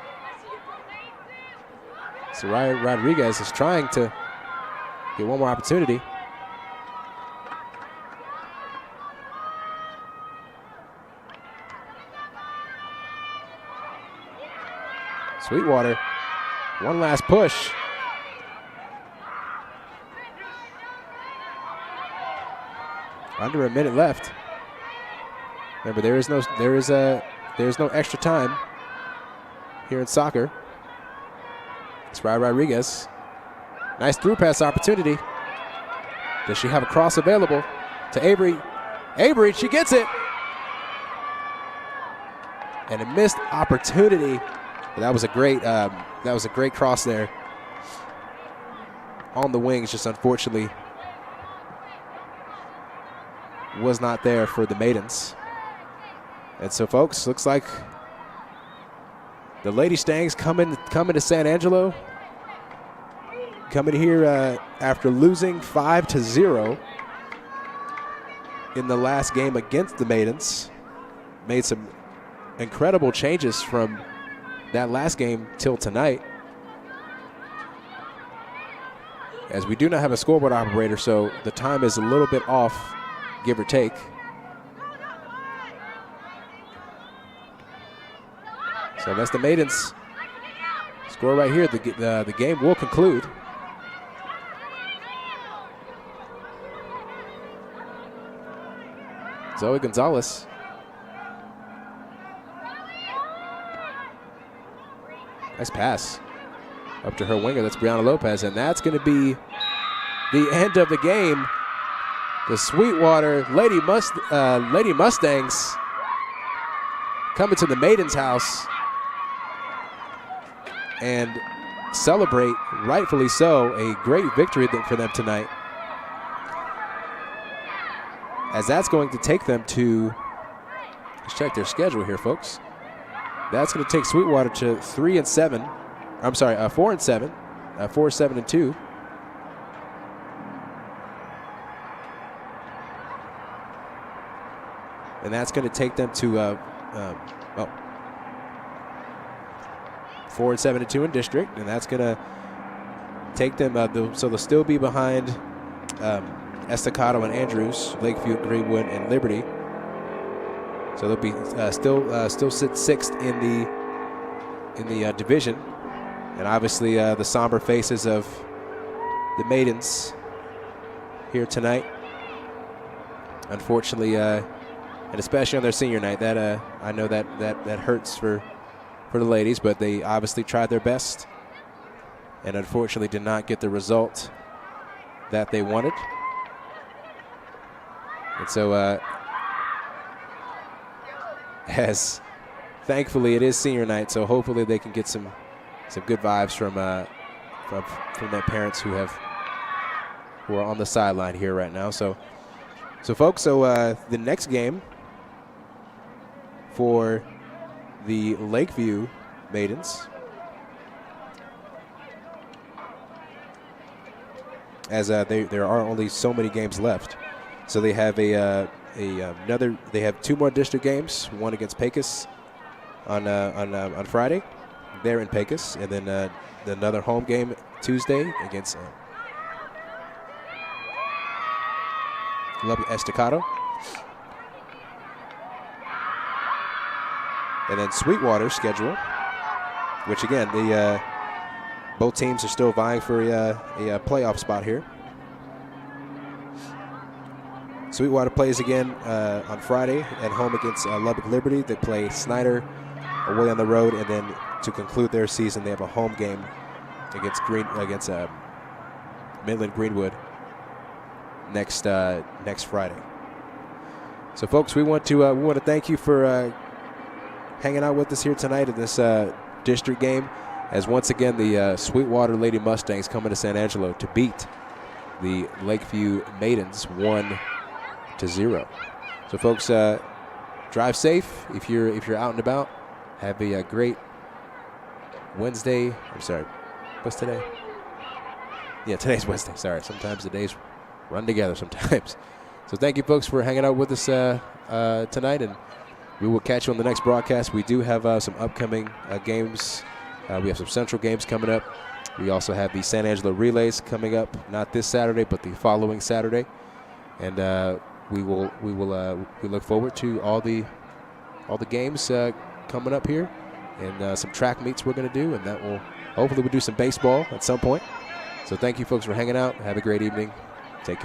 Sarai Rodriguez is trying to get one more opportunity. Sweetwater, one last push. Under a minute left. Remember, there is no extra time here in soccer. It's Rodriguez. Nice through pass opportunity. Does she have a cross available to Avery? Avery, she gets it. And a missed opportunity. That was a great cross there on the wings. Just unfortunately was not there for the Maidens. And so, folks, looks like the Lady Stangs coming to San Angelo, coming here after losing 5-0 in the last game against the Maidens. Made some incredible changes from that last game till tonight, as we do not have a scoreboard operator, so the time is a little bit off, give or take. So unless the Maidens score right here, the game will conclude. Zoe Gonzalez. Nice pass up to her winger. That's Brianna Lopez, and that's going to be the end of the game. The Sweetwater Lady Mustangs coming to the Maidens' house and celebrate, rightfully so, a great victory for them tonight, as that's going to take them to, let's check their schedule here, folks. That's going to take Sweetwater to 4-7, 4-7-2. And that's going to take them to 4-7-2 in district, and that's going to take them. So they'll still be behind Estacado and Andrews, Lakeview, Greenwood, and Liberty. So they'll be still sit sixth in the division, and obviously the somber faces of the Maidens here tonight. Unfortunately, and especially on their senior night, that I know that hurts for the ladies, but they obviously tried their best, and unfortunately did not get the result that they wanted. And so, as thankfully it is senior night, so hopefully they can get some good vibes from their parents who are on the sideline here right now. So folks, the next game for the Lakeview Maidens, as there are only so many games left, so they have they have two more district games, one against Pecos on Friday, there in Pecos, and then another home game Tuesday against Lubbock Estacado. And then Sweetwater schedule, which again, both teams are still vying for a playoff spot here. Sweetwater plays again on Friday at home against Lubbock Liberty. They play Snyder away on the road, and then to conclude their season, they have a home game against Midland Greenwood next Friday. So, folks, we want to thank you for hanging out with us here tonight in this district game, as once again the Sweetwater Lady Mustangs coming to San Angelo to beat the Lakeview Maidens 1-0. So, folks, drive safe if you're out and about. Have a great Wednesday. I'm sorry, what's today? Yeah, today's Wednesday. Sorry, sometimes the days run together sometimes. So thank you, folks, for hanging out with us tonight, and we will catch you on the next broadcast. We do have some upcoming games. We have some Central games coming up. We also have the San Angelo Relays coming up, not this Saturday, but the following Saturday. And we look forward to all the games coming up here, and some track meets we're going to do, and that will hopefully we'll do some baseball at some point. So thank you, folks, for hanging out. Have a great evening.